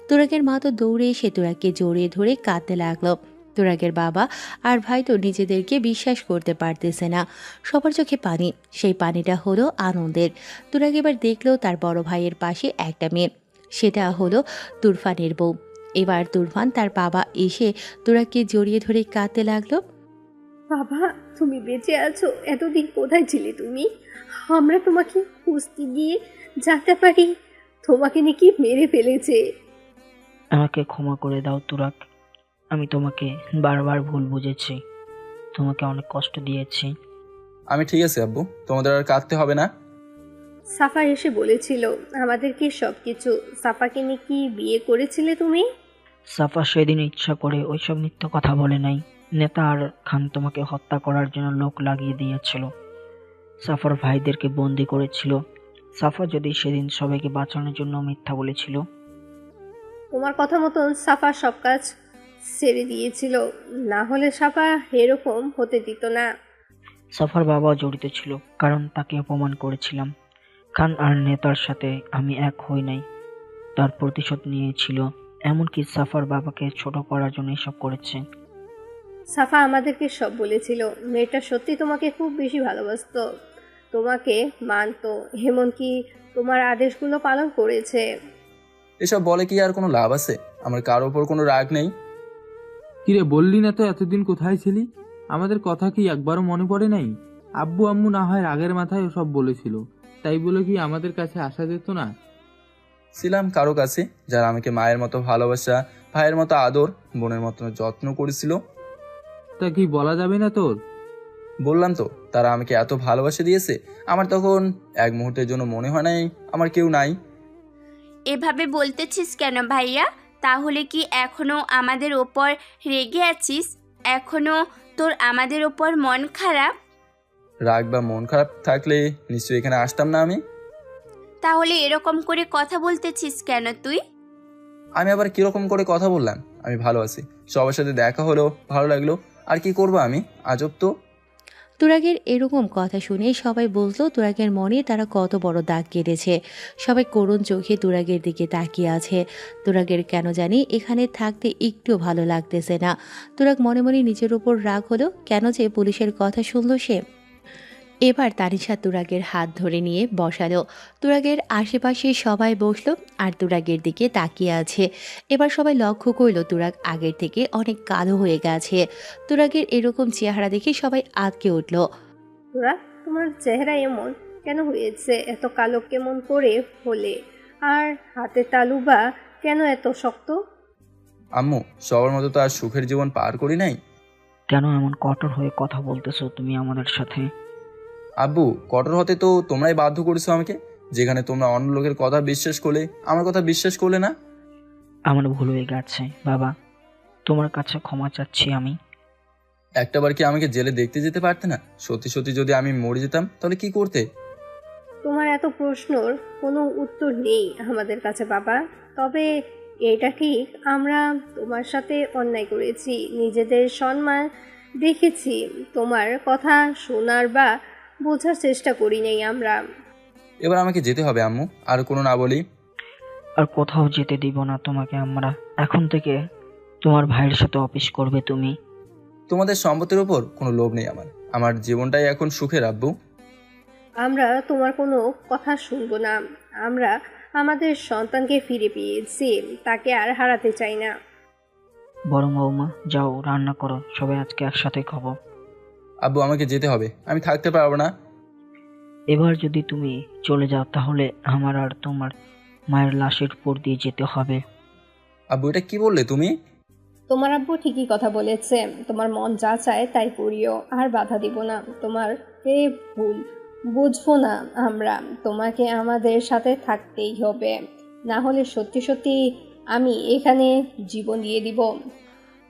তুরাগের মা তো দৌড়ে এসে তুরাগকে জড়িয়ে ধরে কাঁদতে লাগলো। তুরাগের বাবা আর ভাই তো নিজেদেরকে বিশ্বাস করতে পারতেছে না। সবার চোখে পানি, সেই পানিটা হলো আনন্দের। তুরাগ এবার দেখলো তার বড় ভাইয়ের পাশে একটা মেয়ে, সেটা হলো তুরফানের বউ। এবার তুরফান তার বাবা এসে তুরাগকে জড়িয়ে ধরে কাঁদতে লাগলো। বাবা, তুমি বেঁচে আছো? এতদিন কোথায় ছিলে তুমি? আমরা তোমাকে খুঁজতে গিয়ে জানতে পারি তোমাকে নাকি মেরে ফেলেছে। আমাকে ক্ষমা করে দাও তুরাগ, আমি তোমাকে বারবার ভুল বুঝেছি, তোমাকে অনেক কষ্ট দিয়েছি। আমি ঠিক আছে আব্বু, তোমাদের আর কাঁদতে হবে না। সাফা এসে বলেছিল আমাদেরকে সবকিছু। সাফাকে নাকি বিয়ে করেছিলে তুমি? সাফা সেদিন ইচ্ছা করে ওইসব মিথ্যা কথা বলে নাই। নেতা আর খান তোমাকে হত্যা করার জন্য লোক লাগিয়ে দিয়েছিল, সাফার ভাইদেরকে বন্দি করেছিল। সাফা যদি সেদিন সবাইকে বাঁচানোর জন্য মিথ্যা বলেছিল। তোমার কথা মতন সাফা সব কাজ ছেড়ে দিয়েছিল, না হলে সাফা এরকম হতে দিত না। সাফার বাবাও জড়িত ছিল, কারণ তাকে অপমান করেছিলাম। খান আর নেতার সাথে আমি এক হই নাই, তার প্রতিশোধ নিয়েছিল। এমনকি সাফার বাবাকে ছোট করার জন্য এসব করেছে। সাফা আমাদেরকে সব বলেছিল। মেয়েটা সত্যি তোমাকে খুব বেশি ভালোবাসতো, তোমাকে মানতো, এমনকি তোমার আদেশগুলো পালন করেছে। এসব বলে কি আর কোনো লাভ আছে? আমার কারোর ওপর কোনো রাগ নেই। কিরে, বললি না তো এতদিন কোথায় ছিলি? আমাদের কথা কি একবারও মনে পড়ে নাই? আব্বু আম্মু না হয় রাগের মাথায় ওসব বলেছিল, তাই বলে কি আমাদের কাছে আসা যেত না? ছিলাম কারো কাছে যারা আমাকে মায়ের মতো ভালোবাসা, ভাইয়ের মতো আদর, বোনের মতো যত্ন করেছিল। তা কি বলা যাবে না তোর? বললাম তো, তারা আমাকে এত ভালোবাসা দিয়েছে, আমার তখন এক মুহূর্তের জন্য মনে হয় নাই আমার কেউ নাই। এভাবে বলতেছিস কেন ভাইয়া? তাহলে কি এখনো আমাদের ওপর রেগে আছিস? এখনো তোর আমাদের ওপর মন খারাপ? রাগ বা মন খারাপ থাকলে নিশ্চয়ই এখানে আসতাম না আমি। তাহলে এরকম করে কথা বলতেছিস কেন তুই? আমি আবার কিরকম করে কথা বললাম? আমি ভালো আছি, সবার সাথে দেখা হলো, ভালো লাগলো, আর কি করবো আমি? আজব তো। তুরাগের এরকম কথা শুনে সবাই বুঝলো তুরাগের মনে তারা কত বড় দাগ কেটেছে। সবাই করুণ চোখে তুরাগের দিকে তাকিয়ে আছে। তুরাগের কেন জানি এখানে থাকতে একটু ভালো লাগতেছে না। তুরাগ মনে মনে নিজের উপর রাগ হলো, কেন যে পুলিশের কথা শুনলো সে। এবার তানিশা তুরাগের হাত ধরে নিয়ে বসালো। তুরাগের আশেপাশে সবাই বসলো আর তুরাগের দিকে তাকিয়ে আছে। এবার সবাই লক্ষ্য করলো তুরাগ আগের থেকে অনেক কালো হয়ে গেছে। তুরাগের এরকম চেহারা দেখে সবাই আঁতকে উঠল। তুরাগ, তোমার চেহারা এমন কেন হয়েছে? এত কালো কেমন করে হলে? আর হাতে তালু বা কেন এত শক্ত? আম্মু, সবার মতো তো আর সুখের জীবন পার করি নাই। কেন এমন কঠোর হয়ে কথা বলতেছো তুমি আমাদের সাথে? আব্বু, কঠোর হতে তো তোমরাই বাধ্য করেছো আমাকে। যেখানে তোমরা অন্য লোকের কথা বিশ্বাস করলে, আমার কথা বিশ্বাস করলে না। আমার ভুল হয়ে গেছে বাবা, তোমার কাছে ক্ষমা চাচ্ছি আমি। একটাবার কি আমাকে জেলে দেখতে যেতে পারতে না? সত্যি সত্যি যদি আমি মরে যেতাম তাহলে কি করতে? তোমার এত প্রশ্নর কোনো উত্তর নেই আমাদের কাছে বাবা। তবে এটা ঠিক, আমরা তোমার সাথে অন্যায় করেছি, নিজেদের সম্মান দেখেছি, তোমার কথা শোনার বা বোঝার চেষ্টা করি নাই আমরা। এবার আমাকে যেতে হবে আম্মু, আর কোনো না বলি। আর কোথাও যেতে দিব না তোমাকে আমরা। এখন থেকে তোমার ভাইয়ের সাথে অফিস করবে তুমি। তোমাদের সম্পত্তির উপর কোনো লোভ নেই আমার, আমার জীবনটাই এখন সুখের আব্বু। আমরা তোমার কোনো কথা শুনবো না। আমরা আমাদের সন্তানকে ফিরে পেয়েছি, তাকে আর হারাতে চাই না। বড় বৌমা, যাও রান্না করো, সবাই আজকে একসাথে খাবো। আব্বু, আমাকে যেতে হবে, আমি থাকতে পারবো না। এবার যদি তুমি চলে যাও তাহলে আমার আর তোমার মায়ের লাশের উপর দিয়ে যেতে হবে। আব্বু, এটা কি বললে তুমি? তোমার আব্বু ঠিকই কথা বলেছে, তোমার মন যা চায় তাই করিও, আর বাধা দিব না। তোমার ভুল বুঝবো না আমরা, তোমাকে আমাদের সাথে থাকতেই হবে, না হলে সত্যি সত্যি আমি এখানে জীবন দিয়ে দিব।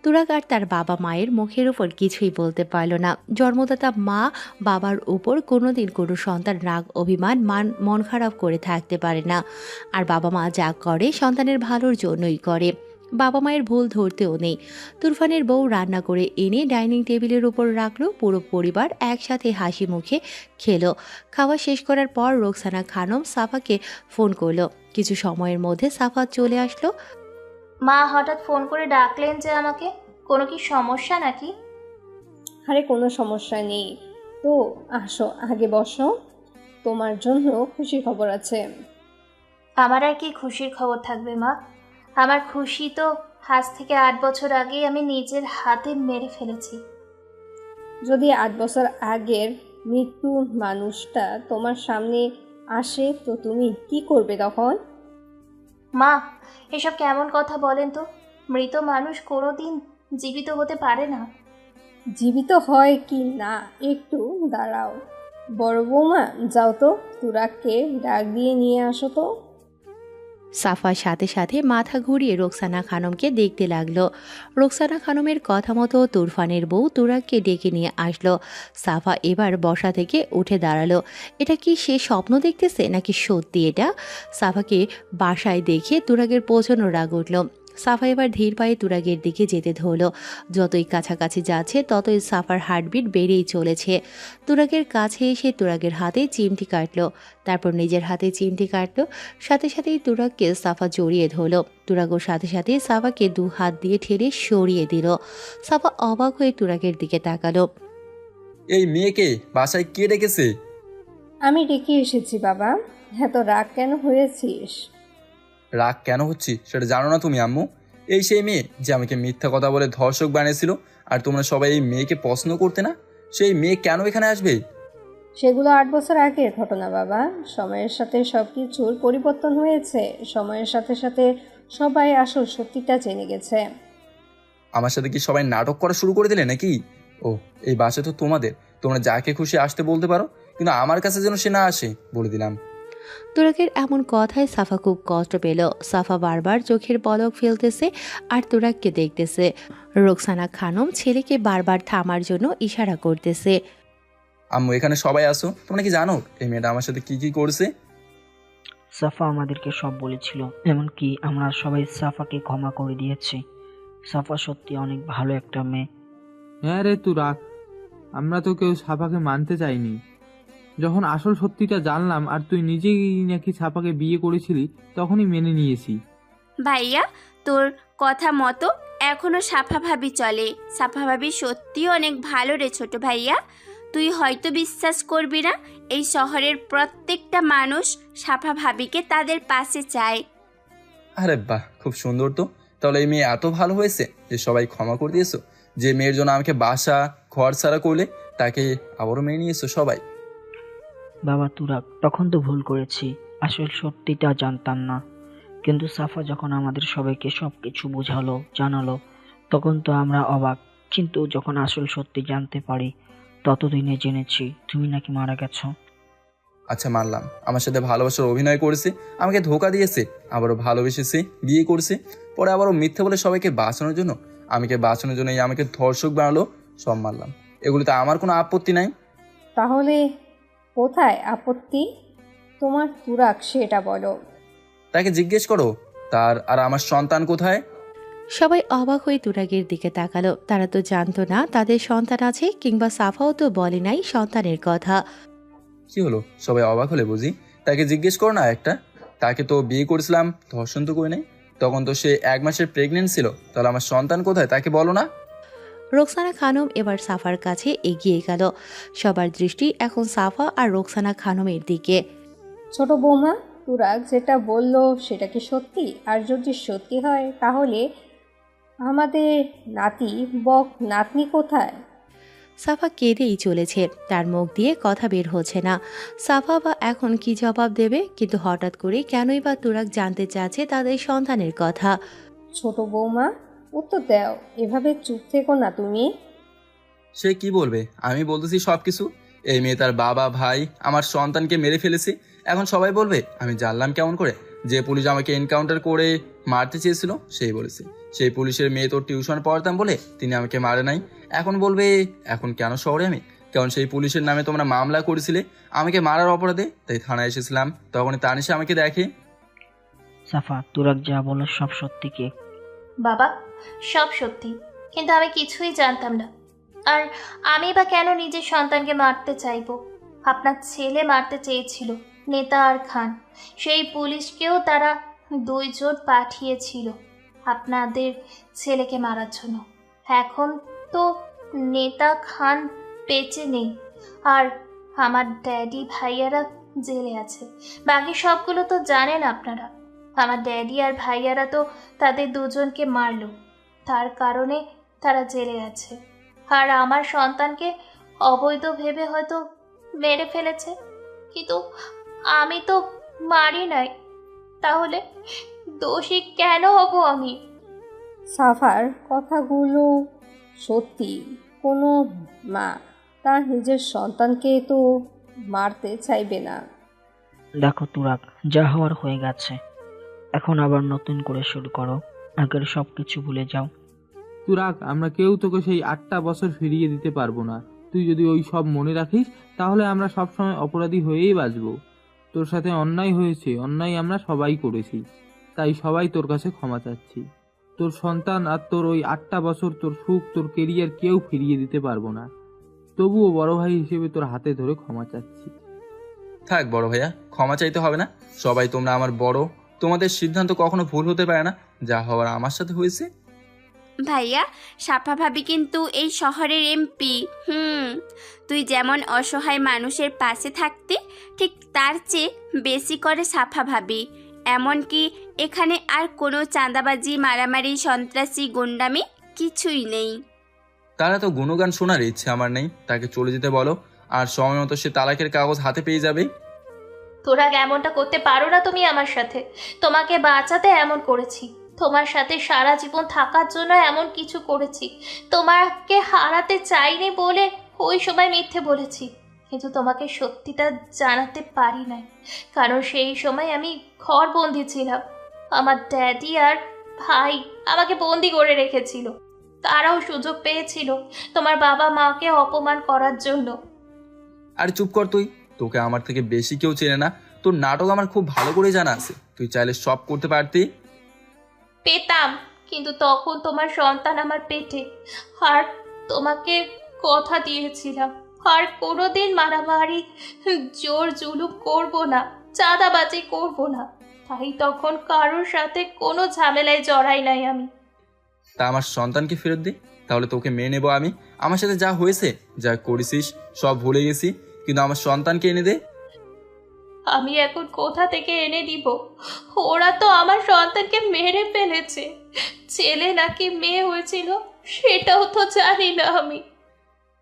তুরাগ আর তার বাবা মায়ের মুখের উপর কিছুই বলতে পারল না। জন্মদাতা মা বাবার উপর কোনোদিন কোনো সন্তান রাগ অভিমান মন খারাপ করে থাকতে পারে না। আর বাবা মা যা করে সন্তানের ভালোর জন্যই করে, বাবা মায়ের ভুল ধরতেও নেই। তুরফানের বউ রান্না করে এনে ডাইনিং টেবিলের উপর রাখলো। পুরো পরিবার একসাথে হাসি মুখে খেলো। খাওয়া শেষ করার পর রোকসানা খানম সাফাকে ফোন করলো। কিছু সময়ের মধ্যে সাফা চলে আসলো। মা হঠাৎ ফোন করে ডাকলেন যে আমাকে? কোনো কি সমস্যা নাকি? আরে কোনো সমস্যা নেই তো, আসো আগে বসো, তোমার জন্য খুশির খবর আছে। আমার আর কি খুশির খবর থাকবে মা? আমার খুশি তো আজ থেকে 8 বছর আগেই আমি নিজের হাতে মেরে ফেলেছি। যদি 8 বছর আগের মৃত্যুর মানুষটা তোমার সামনে আসে তো তুমি কি করবে তখন? মা, এসব কেমন কথা বলেন তো? মৃত মানুষ কোনোদিন জীবিত হতে পারে না। জীবিত হয় কি না একটু দাঁড়াও। বড় বৌমা, যাও তো তুরাককে ডাক দিয়ে নিয়ে আসো তো। সাফার সাথে সাথে মাথা ঘুরিয়ে রোকসানা খানমকে দেখতে লাগলো। রোকসানা খানমের কথা মতো তুরফানের বউ তুরাককে ডেকে নিয়ে আসলো। সাফা এবার বসা থেকে উঠে দাঁড়ালো। এটা কি সে স্বপ্ন দেখতেছে নাকি সত্যি এটা? সাফাকে বাসায় দেখে তুরাগের প্রচণ্ড রাগ উঠল। সাফা এবার ধীর পায়ে তুরাগের দিকে যেতে ধরলো। যতই কাছাকাছি যাচ্ছে ততই সাফার হার্টবিট বেড়েই চলেছে। তুরাগের কাছে এসে তুরাগের হাতে চিমটি কাটলো, তারপর নিজের হাতে চিমটি কাটলো। সাথে সাথেই তুরাগকে সাফা জড়িয়ে ধরলো। তুরাগও সাথে সাথে সাফাকে 2 হাত দিয়ে ঠেলে সরিয়ে দিল। সাফা অবাক হয়ে তুরাগের দিকে তাকালো। এই মেয়েকে বাসায় কে ডেকেছে? আমি ডেকে এসেছি বাবা। এত রাগ কেন হয়েছিস? রাগ কেন হচ্ছি সেটা জানো না তুমি আম্মু? এই সেই মেয়ে যে আমাকে মিথ্যা কথা বলে ধর্ষক বানিয়েছিল, আর তোমরা সবাই এই মেয়েকে পছন্দ করতে না। সেই মেয়ে কেন এখানে আসবে? সেগুলো 8 বছর আগের ঘটনা বাবা। সময়ের সাথে সব কিছুর পরিবর্তন হয়েছে। সময়ের সাথে সাথে সবাই আসল সত্যিটা জেনে গেছে। আমার সাথে কি সবাই নাটক করা শুরু করে দিলে নাকি? ও, এই বাসা তো তোমাদের, তোমরা যাকে খুশি আসতে বলতে পারো, কিন্তু আমার কাছে যেন সে না আসে, বলে দিলাম। তুরাগের এমন কথায় সাফা খুব কষ্ট পেল। সাফা বারবার চোখের পলক ফেলতেছে আর তুরাগকে দেখতেছে। রোকসানা খানম ছেলেকে বারবার থামার জন্য ইশারা করতেছে। আম্মু, এখানে সবাই আসো। তোমরা কি জানো এই মেয়েটা আমার সাথে কি কি করছে? সাফা আমাদেরকে সব বলেছিল, এমনকি আমরা সবাই সাফাকে ক্ষমা করে দিয়েছি। সাফা সত্যি অনেক ভালো একটা মেয়ে। হ্যাঁ রে তুরাগ, আমরা তো কেউ সাফাকে মানতে চাইনি। যখন আসল সত্যিটা জানলাম আর তুই নিজেই নাকি সাফাকে বিয়ে করেছিলি, তখনই মেনে নিয়েছি। ভাইয়া, তোর কথা মতো এখনো সাফা ভাবি চলে। সাফা ভাবি সত্যিই অনেক ভালো রে ছোট ভাইয়া। তুই হয়তো বিশ্বাস করবি না, এই শহরের প্রত্যেকটা মানুষ সাফা ভাবিকে তাদের পাশে চায়। আরে বাহ, খুব সুন্দর তো। তাহলে এই মেয়ে এত ভালো হয়েছে যে সবাই ক্ষমা করে দিয়েছো? যে মেয়ের জন্য আমাকে বাসা ঘর ছাড়া করলে তাকে আবারও মেনে নিয়েছো সবাই? বাবা তুরাগ, তখন তো ভুল করেছি, আসল সত্যিটা জানতাম না। কিন্তু সাফা যখন আমাদের সবাইকে সব কিছু বোঝালো, জানালো, তখন তো আমরা অবাক। কিন্তু যখন আসল সত্যি জানতে পারি, ততদিনে জেনেছি তুমি নাকি মারা গেছো। আচ্ছা, মানলাম আমার সাথে ভালোবাসার অভিনয় করেছে, আমাকে ধোকা দিয়েছে, আবারও ভালোবেসেছে, বিয়ে করছে, পরে আবারও মিথ্যে বলে সবাইকে বাঁচানোর জন্য, বাঁচানোর জন্য আমাকে ধর্ষক বানালো, সব মানলাম। এগুলোতে আমার কোনো আপত্তি নাই। তাহলে কোথায় আপত্তি তোমার তুরাগ, সেটা বলো। তাকে জিজ্ঞেস করো তার আর আমার সন্তান কোথায়। সবাই অবাক হয়ে তুরাগের দিকে তাকালো। তারা তো জানতো না তাদের সন্তান আছে, কিংবা সাফাও তো বলে নাই সন্তানের কথা। কি হলো, সবাই অবাক হলে বুঝি? তাকে জিজ্ঞেস করো না একটা। তাকে তো বিয়ে করেছিলাম, ধর্ষণ তো করে নেই। তখন তো সে 1 মাসের প্রেগনেন্ট ছিল। তাহলে আমার সন্তান কোথায় তাকে বলো না। রোকসানা খানম এবার সাফার কাছে এগিয়ে গেল। সবার দৃষ্টি এখন সাফা আর রোকসানা খানমের দিকে। ছোট বৌমা, তুরাগ যেটা বলল সেটা কি সত্যি? আর যদি সত্যি হয় তাহলে আমাদের নাতি বক নাতনি কোথায়? সাফা কেঁদেই চলেছে, তার মুখ দিয়ে কথা বের হচ্ছে না। সাফা বা এখন কি জবাব দেবে? কিন্তু হঠাৎ করে কেনই বা তুরাগ জানতে চাচ্ছে তাদের সন্তানের কথা। ছোট বৌমা, উত্তর দাও, এভাবে চুপ থেকো না তুমি। সে কি বলবে? আমি বলতেছি সবকিছু। এই মেয়ে তার বাবা ভাই আমার সন্তানকে মেরে ফেলেছে। এখন সবাই বলবে আমি জানলাম কেমন করে? যে পুলিশ আমাকে এনকাউন্টার করে মারতে চেয়েছিল সেই বলেছে। সেই পুলিশের মেয়ে তো টিউশন পড়তাম বলে তিনি আমাকে মারে নাই। এখন বলবে এখন কেন শহরে আমি? কারণ সেই পুলিশের নামে তোমরা মামলা করেছিলে আমাকে মারার অপরাধে, তাই থানায় এসেছিলাম। তখনই তানিশা আমাকে দেখে। সাফা, তুরাগ যা বলো সব সত্যি কি? বাবা, সব সত্যি, কিন্তু আমি কিছুই জানতাম না। আর আমি বা কেন নিজের সন্তানকে মারতে চাইবো? আপনার ছেলে মারতে চেয়েছিল, নেতা আর খান। সেই পুলিশকেও তারা 2 জন পাঠিয়েছিল আপনাদের ছেলেকে মারার জন্য। এখন তো নেতা খান বেঁচে নেই, আর আমার ড্যাডি ভাইয়ারা জেলে আছে। বাকি সবগুলো তো জানেন আপনারা। আমার ড্যাডি আর ভাইয়ারা তো তাদের দুজনকে মারলো, তার কারণে তারা জেলে আছে। আর আমার সন্তানকে অবৈধ ভেবে হয়তো মেরে ফেলেছে, কিন্তু আমি তো মারি নাই। তাহলে দোষী কেন হব আমি? সাফার কথাগুলো সত্যি। কোনো মা তার নিজের সন্তানকে তো মারতে চাইবে না। দেখো তুরাগ, যা হওয়ার হয়ে গেছে, এখন আবার নতুন করে শুরু করো। আগের সব কিছু ভুলে যাও। তুরাগ, আমরা কেউ তোকে সেই 8টা বছর ফিরিয়ে দিতে পারবো না। তুই যদি ওই সব মনে রাখিস তাহলে আমরা সবসময় অপরাধী হয়েই বাঁচবো। তোর সাথে অন্যায় হয়েছে, অন্যায় আমরা সবাই করেছি, তাই সবাই তোর কাছে ক্ষমা চাচ্ছি। তোর সন্তান আর তোর ওই 8টা বছর, তোর সুখ, তোর কেরিয়ার কেউ ফিরিয়ে দিতে পারবো না। তবুও বড় ভাই হিসেবে তোর হাতে ধরে ক্ষমা চাচ্ছি। থাক বড় ভাইয়া, ক্ষমা চাইতে হবে না। সবাই তোমরা আমার বড়, তোমাদের সিদ্ধান্ত কখনো ভুল হতে পারে না। যা হওয়ার আমার সাথে হয়েছে। ভাইয়া, সাফা ভাবি কিন্তু এই শহরের এমপি। তুই যেমন অসহায় মানুষের পাশে থাকতি, ঠিক তার চেয়ে বেশি করে সাফা ভাবি। এমনকি এখানে আর কোনো চাঁদাবাজি, মারামারি, সন্ত্রাসী, গুন্ডামি কিছুই নেই। তারা তো গুণগান শোনার ইচ্ছে আমার নেই। তাকে চলে যেতে বলো, আর সময় মতো সে তালাকের কাগজ হাতে পেয়ে যাবে। তোরা এমনটা করতে পারো না তুমি আমার সাথে। তোমাকে বাঁচাতে এমন করেছি, তোমার সাথে সারা জীবন থাকার জন্য এমন কিছু করেছি। তোমাকে হারাতে চাইনি বলে ওই সময় মিথ্যে বলেছি, কিন্তু তোমাকে সত্যিটা জানাতে পারি নাই, কারণ সেই সময় আমি ঘরবন্দি ছিলাম। আমার ড্যাডি আর ভাই আমাকে বন্দি করে রেখেছিল। তারাও সুযোগ পেয়েছিল তোমার বাবা মাকে অপমান করার জন্য। আর চুপ কর তুই, তোকে আমার থেকে বেশি কেউ চেনে না। তোর নাটক আমার খুব ভালো করে জানা আছে। তুই চাইলে সব করতে পারতি। পেতাম, কিন্তু তখন তোমার সন্তান আমার পেটে। আর তোমাকে কথা দিয়েছিলাম আর কোনোদিন মারামারি, জোর জুলুম করব না, চাঁদাবাজি করব না। তাই তখন কারোর সাথে কোনো ঝামেলায় জড়াই নাই আমি। তা আমার সন্তানকে ফেরত দে, তাহলে তোকে মেনে নেবো আমি। আমার সাথে যা হয়েছে, যা করেছিস সব ভুলে গেছি, কিন্তু আমার সন্তানকে এনে দে। আমি এখন কোথা থেকে এনে দিব? ওরা তো আমার সন্তানকে মেরে ফেলেছে। ছেলে নাকি মেয়ে হয়েছিল সেটাও তো জানি না আমি।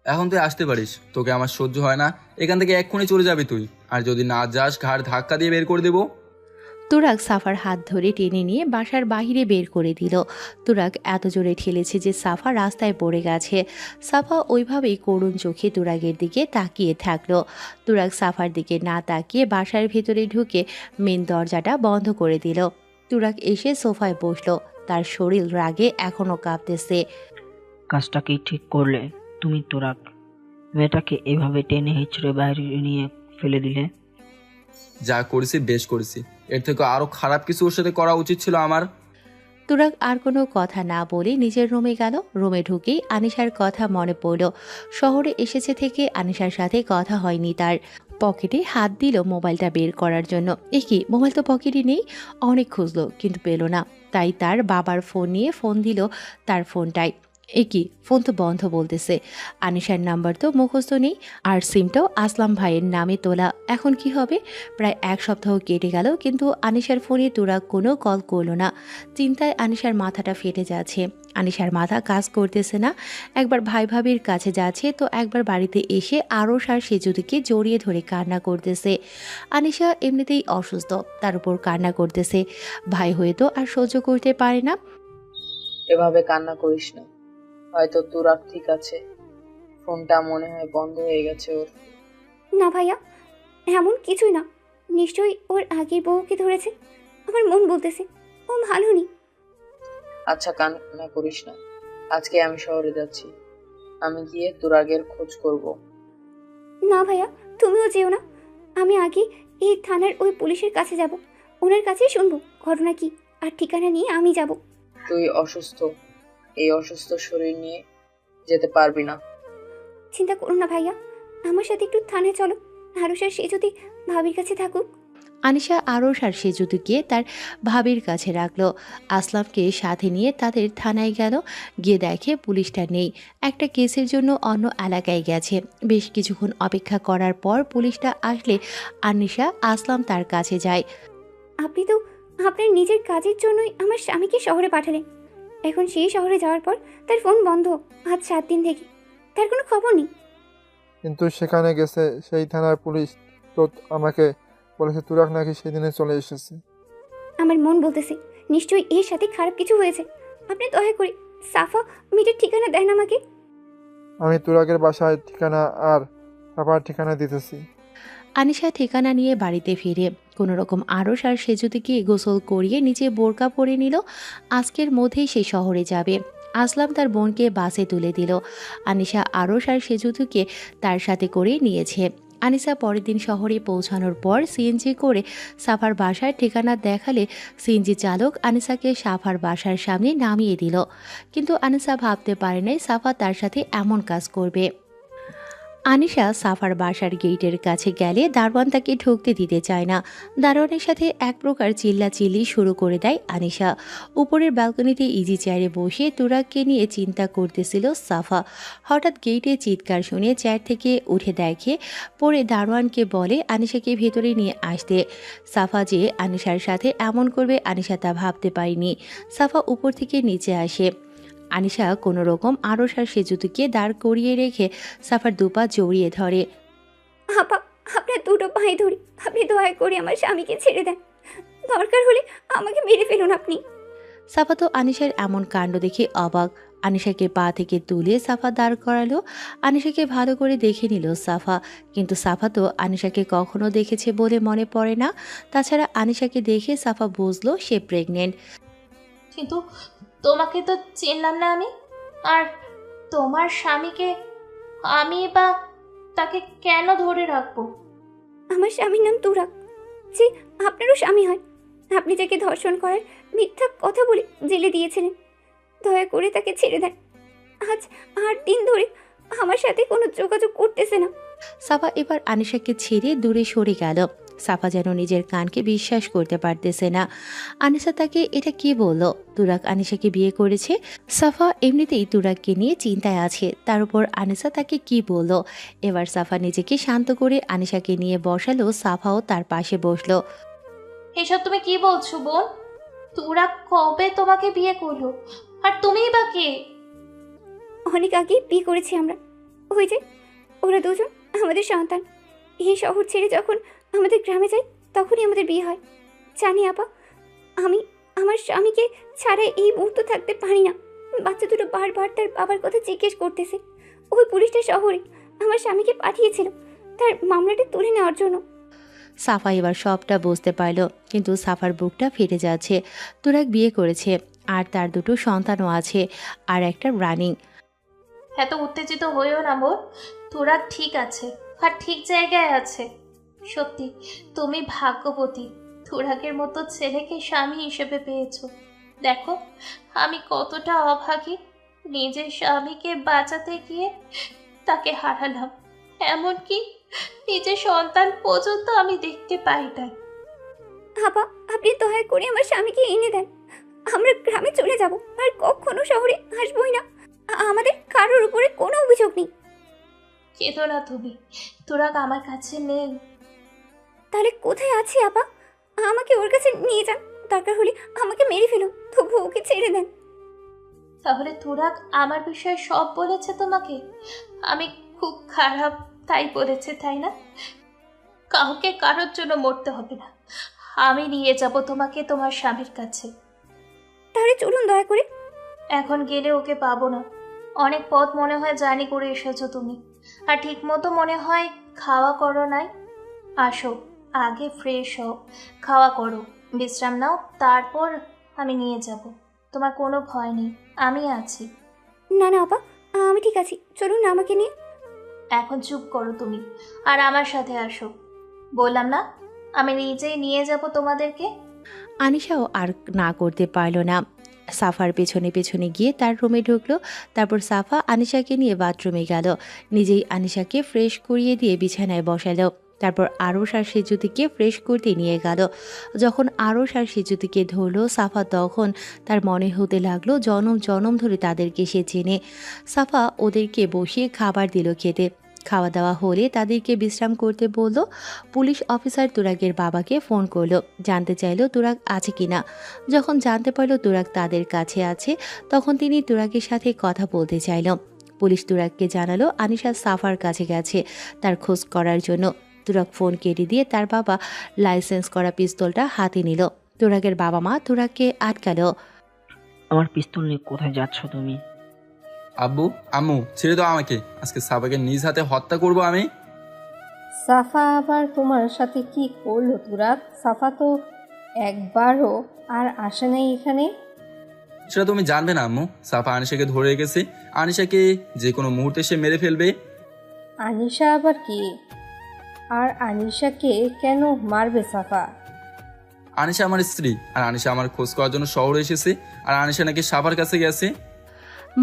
এখন তুই আসতে পারিস, তোকে আমার সহ্য হয় না। এখান থেকে এক্ষুনি চলে যাবি তুই, আর যদি না যাস ঘাড় ধাক্কা দিয়ে বের করে দেবো। তুরাগ সাফার হাত ধরে টেনে নিয়ে বাসার বাহিরে বের করে দিল। তুরাগ এত জোরে ঠেলেছে যে সাফা রাস্তায় পড়ে গেছে। সাফা ওইভাবেই করুণ চোখে তুরাগের দিকে তাকিয়ে থাকলো। তুরাগ সাফার দিকে না তাকিয়ে বাসার ভেতরে ঢুকে মেন দরজাটা বন্ধ করে দিল। তুরাগ এসে সোফায় বসলো, তার শরীর রাগে এখনো কাঁপতেছে। কাজটা কি ঠিক করলে তুমি তুরাগ? মেয়েটাকে এভাবে টেনে হিচড়ে বাইরে নিয়ে ফেলে দিলে। যা করেছি বেশ করেছি, এর থেকে আরো খারাপ কিছু ওর সাথে করা উচিত ছিল আমার। তুরাগ আর কোনো কথা না বলে নিজের রুমে গেল। রুমে ঢুকেই আনিশার কথা মনে পড়ল। শহরে এসেছে থেকে আনিশার সাথে কথা হয়নি তার। পকেটে হাত দিল মোবাইলটা বের করার জন্য। কি, মোবাইল তো পকেটে নেই। অনেক খুঁজলো কিন্তু পেল না। তাই তার বাবার ফোন নিয়ে ফোন দিল তার ফোনটায়। কি, ফোন তো বন্ধ বলতেছে। আনিশার নাম্বার তো মুখস্থ নেই, আর সিমটাও আসলাম ভাইয়ের নামে তোলা। এখন কি হবে? প্রায় 1 সপ্তাহ কেটে গেল, কিন্তু আনিশার ফোনে তুরাগ কোনো কল করলো না। চিন্তায় আনিশার মাথাটা ফেটে যাচ্ছে। আনিশার মাথা কাজ করতেছে না। একবার ভাই ভাবির কাছে যাচ্ছে, তো একবার বাড়িতে এসে আরশ আর সেজুদিকে জড়িয়ে ধরে কান্না করতেছে। আনিশা এমনিতেই অসুস্থ, তার উপর কান্না করতেছে। ভাই হয়ে তো আর সহ্য করতে পারে না। এভাবে কান্না করিস না, হয়তো তুরাগ ঠিক আছে। ফোনটা মনে হয় বন্ধ হয়ে গেছে ওর। না ভাইয়া, এমন কিছুই না। নিশ্চয়ই ওর আগের বউকে ধরেছে। আমার মন বলতেছে ও ভালো নেই। আচ্ছা কান্না করিস না, আজকে আমি শহরে যাচ্ছি। আমি গিয়ে তুরাগের খোঁজ করব। না ভাইয়া, তুমিও যেও না। আমি আগে এই থানার ওই পুলিশের কাছে যাব, ওনার কাছেই শুনবো ঘটনা কি, আর ঠিকানা নিয়ে আমি যাব। তুই অসুস্থ, এই অসুস্থ শরীর নিয়ে যেতে পারবি না। চিন্তা করো না ভাইয়া, আমার সাথে একটু থানায় চলো। আরুষার সে যদি ভাবির কাছে থাকুক। আনিশা আরশ আর সেজুতিকে তার ভাবির কাছে রাখলো। আসলামকে সাথে নিয়ে তাদের থানায় গেল। গিয়ে দেখে পুলিশটা নেই, একটা কেসের জন্য অন্য এলাকায় গেছে। বেশ কিছুক্ষণ অপেক্ষা করার পর পুলিশটা আসলে আনিশা আসলাম তার কাছে যায়। আপনি তো আপনার নিজের কাজের জন্যই আমার স্বামীকে শহরে পাঠালেন, এখন সেই শহরে যাওয়ার পর তার ফোন বন্ধ আজ 7 দিন থেকে, তার কোনো খবর নেই। কিন্তু সেখানে গেছে সেই থানার পুলিশ তো আমাকে বলেছে তুরাক নাকি সেদিনে চলে এসেছে। আমার মন বলতেছে নিশ্চয়ই এর সাথে খারাপ কিছু হয়েছে। আপনি দয়া করে সাফা মেয়েটার ঠিকানা দেন আমাকে। আমি তুরাকের বাসায় ঠিকানা আর সাফার ঠিকানা দিতেছি। আনিশা ঠিকানা নিয়ে বাড়িতে ফিরে কোনো রকম আরশ আর সেজুতিকে গোসল করিয়ে নিচে বোরকা পরে নিল। আজকের মধ্যেই সে শহরে যাবে। আসলাম তার বোনকে বাসে তুলে দিল। আনিশা আরশ আর সেজুতিকে তার সাথে করে নিয়েছে। আনিসা পরের দিন শহরে পৌঁছানোর পর সিএনজি করে সাফার বাসার ঠিকানা দেখালে সিএনজি চালক আনিসাকে সাফার বাসার সামনে নামিয়ে দিল। কিন্তু আনিসা ভাবতে পারে নাই সাফা তার সাথে এমন কাজ করবে। আনিশা সাফার বাসার গেটের কাছে গেলে দারোয়ান তাকে ঢুকতে দিতে চায় না। দারোয়ানের সাথে এক প্রকার চিল্লাচিল্লি শুরু করে দেয় আনিশা। উপরের ব্যালকনিতে ইজি চেয়ারে বসে তুরাককে নিয়ে চিন্তা করতেছিল সাফা। হঠাৎ গেটে চিৎকার শুনে চেয়ার থেকে উঠে দেখে পরে দারোয়ানকে বলে আনিশাকে ভেতরে নিয়ে আসতে। সাফা যে আনিশার সাথে এমন করবে আনিশা তা ভাবতে পারেনি। সাফা উপর থেকে নিচে আসে। আনিশা কোনো রকম আরশ আর সেজুতিকে দাঁড় করিয়ে রেখে সাফার দুপা জড়িয়ে ধরে। আপা আপনার দুটো পায়ে ধরি, আপনি দয়া করে আমার স্বামীকে ছেড়ে দেন, দরকার হলে আমাকে মেরে ফেলুন আপনি। সাফা তো আনিশার এমন কাণ্ড দেখে অবাক। আনিশাকে পা থেকে তুলে সাফা দাঁড় করালো। আনিশাকে ভালো করে দেখে নিল সাফা, কিন্তু সাফা তো আনিশাকে কখনো দেখেছে বলে মনে পড়ে না। তাছাড়া আনিশাকে দেখে সাফা বুঝলো সে প্রেগনেন্ট। কিন্তু তোমাকে তো চিনলাম না আমি, আর তোমার স্বামীকে আমি বা তাকে কেন ধরে রাখবো? আমার স্বামীর নাম তুরাক, যে আপনারও স্বামী হয়। আপনি তাকে ধর্ষণ করার মিথ্যা কথা বলে জেলে দিয়েছিলেন, দয়া করে তাকে ছেড়ে দেন। আজ 8 দিন ধরে আমার সাথে কোনো যোগাযোগ করতেছে না। সাফা এবার আনিশাকে ছেড়ে দূরে সরে গেল। সাফা যেন নিজের কানকে বিশ্বাস করতে পারতেছে না। আনিশা তাকে এটা কি বলল? তুরাক আনিশাকে বিয়ে করেছে। সাফা এমনিতেই তুরাককে নিয়ে চিন্তায় আছে, তার উপর আনিশা তাকে কি বলল। এবার সাফা নিজেকে শান্ত করে আনিশাকে নিয়ে বসালো। সাফাও তার পাশে বসলো। এসব তুমি কি বলছো বোন? তুরাক কবে তোমাকে বিয়ে করলো, আর তুমিই বা কে? অনেক আগে বিয়ে করেছি আমরা। ওই যে ওরা দুজন আমাদের সন্তান। এই শহর ছেড়ে যখন আমাদের গ্রামে যাই তখনই আমাদের বিয়ে হয়। জানি আপা, আমি আমার স্বামীকে ছাড়া এই মুহূর্ত থাকতে পারি না। বাচ্চা দুটো বারবার তার বাবার কথা জিজ্ঞেস করতেছে। ওই পুলিশটা শহরে আমার স্বামীকে পাঠিয়েছিল তার মামলাটা তুলে নেওয়ার জন্য। সাফা এবার সবটা বুঝতে পারল, কিন্তু সাফার বুকটা ফেটে যাচ্ছে। তুরাক বিয়ে করেছে, আর তার দুটো সন্তানও আছে, আর একটা রানিং। এত উত্তেজিত হইও না বোন, তুরাক ঠিক আছে আর ঠিক জায়গায় আছে। সত্যি তুমি ভাগ্যবতী, তুরাকের মতো ছেলেকে স্বামী হিসেবে পেয়েছো। দেখো আমি কতটা অভাগী, নিজের স্বামীকে বাঁচাতে গিয়ে তাকে হারালাম, এমনকি নিজের সন্তান পর্যন্ত আমি দেখতে পাই নাই। আপা আপনি দয়া করে আমার স্বামীকে এনে দেন, আমরা গ্রামে চলে যাব, আর কখনো শহরে আসবই না। আমাদের কারোর উপরে কোনো অভিযোগ নেই। কেঁদো না তুমি, তুরাক আমার কাছে নেই। তাহলে কোথায় আছে আপা? আমাকে ওর কাছে নিয়ে যান, দরকার হলে আমাকে মেরে ফেলুন, তবু ওকে ছেড়ে দেন। তাহলে তুরাক আমার বিষয়ে সব বলেছে তোমাকে? আমি খুব খারাপ তাই বলেছে, তাই না? কাউকে কারোর জন্য মরতে হবে না, আমি নিয়ে যাব তোমাকে তোমার স্বামীর কাছে। তাহলে চলুন দয়া করে। এখন গেলে ওকে পাবো না, অনেক পথ মনে হয় জার্নি করে এসেছো তুমি, আর ঠিক মতো মনে হয় খাওয়া করো নাই। আসো আগে ফ্রেশ হও, খাওয়া করো, বিশ্রাম নাও, তারপর আমি নিয়ে যাব। তোমার কোনো ভয় নেই, আমি আছি। না না আপা, আমি ঠিক আছি, চলুন না আমাকে নিয়ে। এখন চুপ করো তুমি, আর আমার সাথে আসো। বললাম না আমি নিজেই নিয়ে যাব তোমাদেরকে। আনিশাও আর না করতে পারল না, সাফার পেছনে পেছনে গিয়ে তার রুমে ঢুকলো। তারপর সাফা আনিশাকে নিয়ে বাথরুমে গেল, নিজেই আনিশাকে ফ্রেশ করিয়ে দিয়ে বিছানায় বসালো। তারপর আরশ আর সেজুতিকে ফ্রেশ করতে নিয়ে গেল। যখন আরশ আর সেজুতিকে ধরলো সাফা, তখন তার মনে হতে লাগলো জনম জনম ধরে তাদেরকে সে চেনে। সাফা ওদেরকে বসিয়ে খাবার দিল খেতে। খাওয়া দাওয়া হলে তাদেরকে বিশ্রাম করতে বলল। পুলিশ অফিসার তুরাগের বাবাকে ফোন করলো, জানতে চাইলো তুরাগ আছে কিনা। যখন জানতে পারলো তুরাগ তাদের কাছে আছে, তখন তিনি তুরাগের সাথে কথা বলতে চাইল। পুলিশ তুরাগকে জানালো আনিশা সাফার কাছে গেছে তার খোঁজ করার জন্য। তুরাগ ফোন কেটে দিয়ে তার বাবা লাইসেন্স করা পিস্তলটা হাতে নিল। তুরাগের বাবা মা তুরাগকে আটকালো। আমার পিস্তল নিয়ে কোথায় যাচ্ছ তুমি? আব্বু, আম্মু, ছেড়ে দাও আমাকে। আজকে সাফাকে নিজ হাতে হত্যা করব আমি। সাফা আবার তোমার সাথে কি করলো তুরাগ? সাফা তো একবারও আর আসে নাই এখানে। সেটা তুমি জানবে না আম্মু। সাফা আনিশাকে ধরে রেখেছে, আনিশাকে যে কোনো মুহূর্তে সে মেরে ফেলবে। আনিশা আবার কি? আর আনিশাকে কেন মারবে সাফা? আনিশা আমার স্ত্রী, আর আনিশা আমার খোঁজ করার জন্য শহরে এসেছে, আর আনিশা নাকি সাফার কাছে গেছে।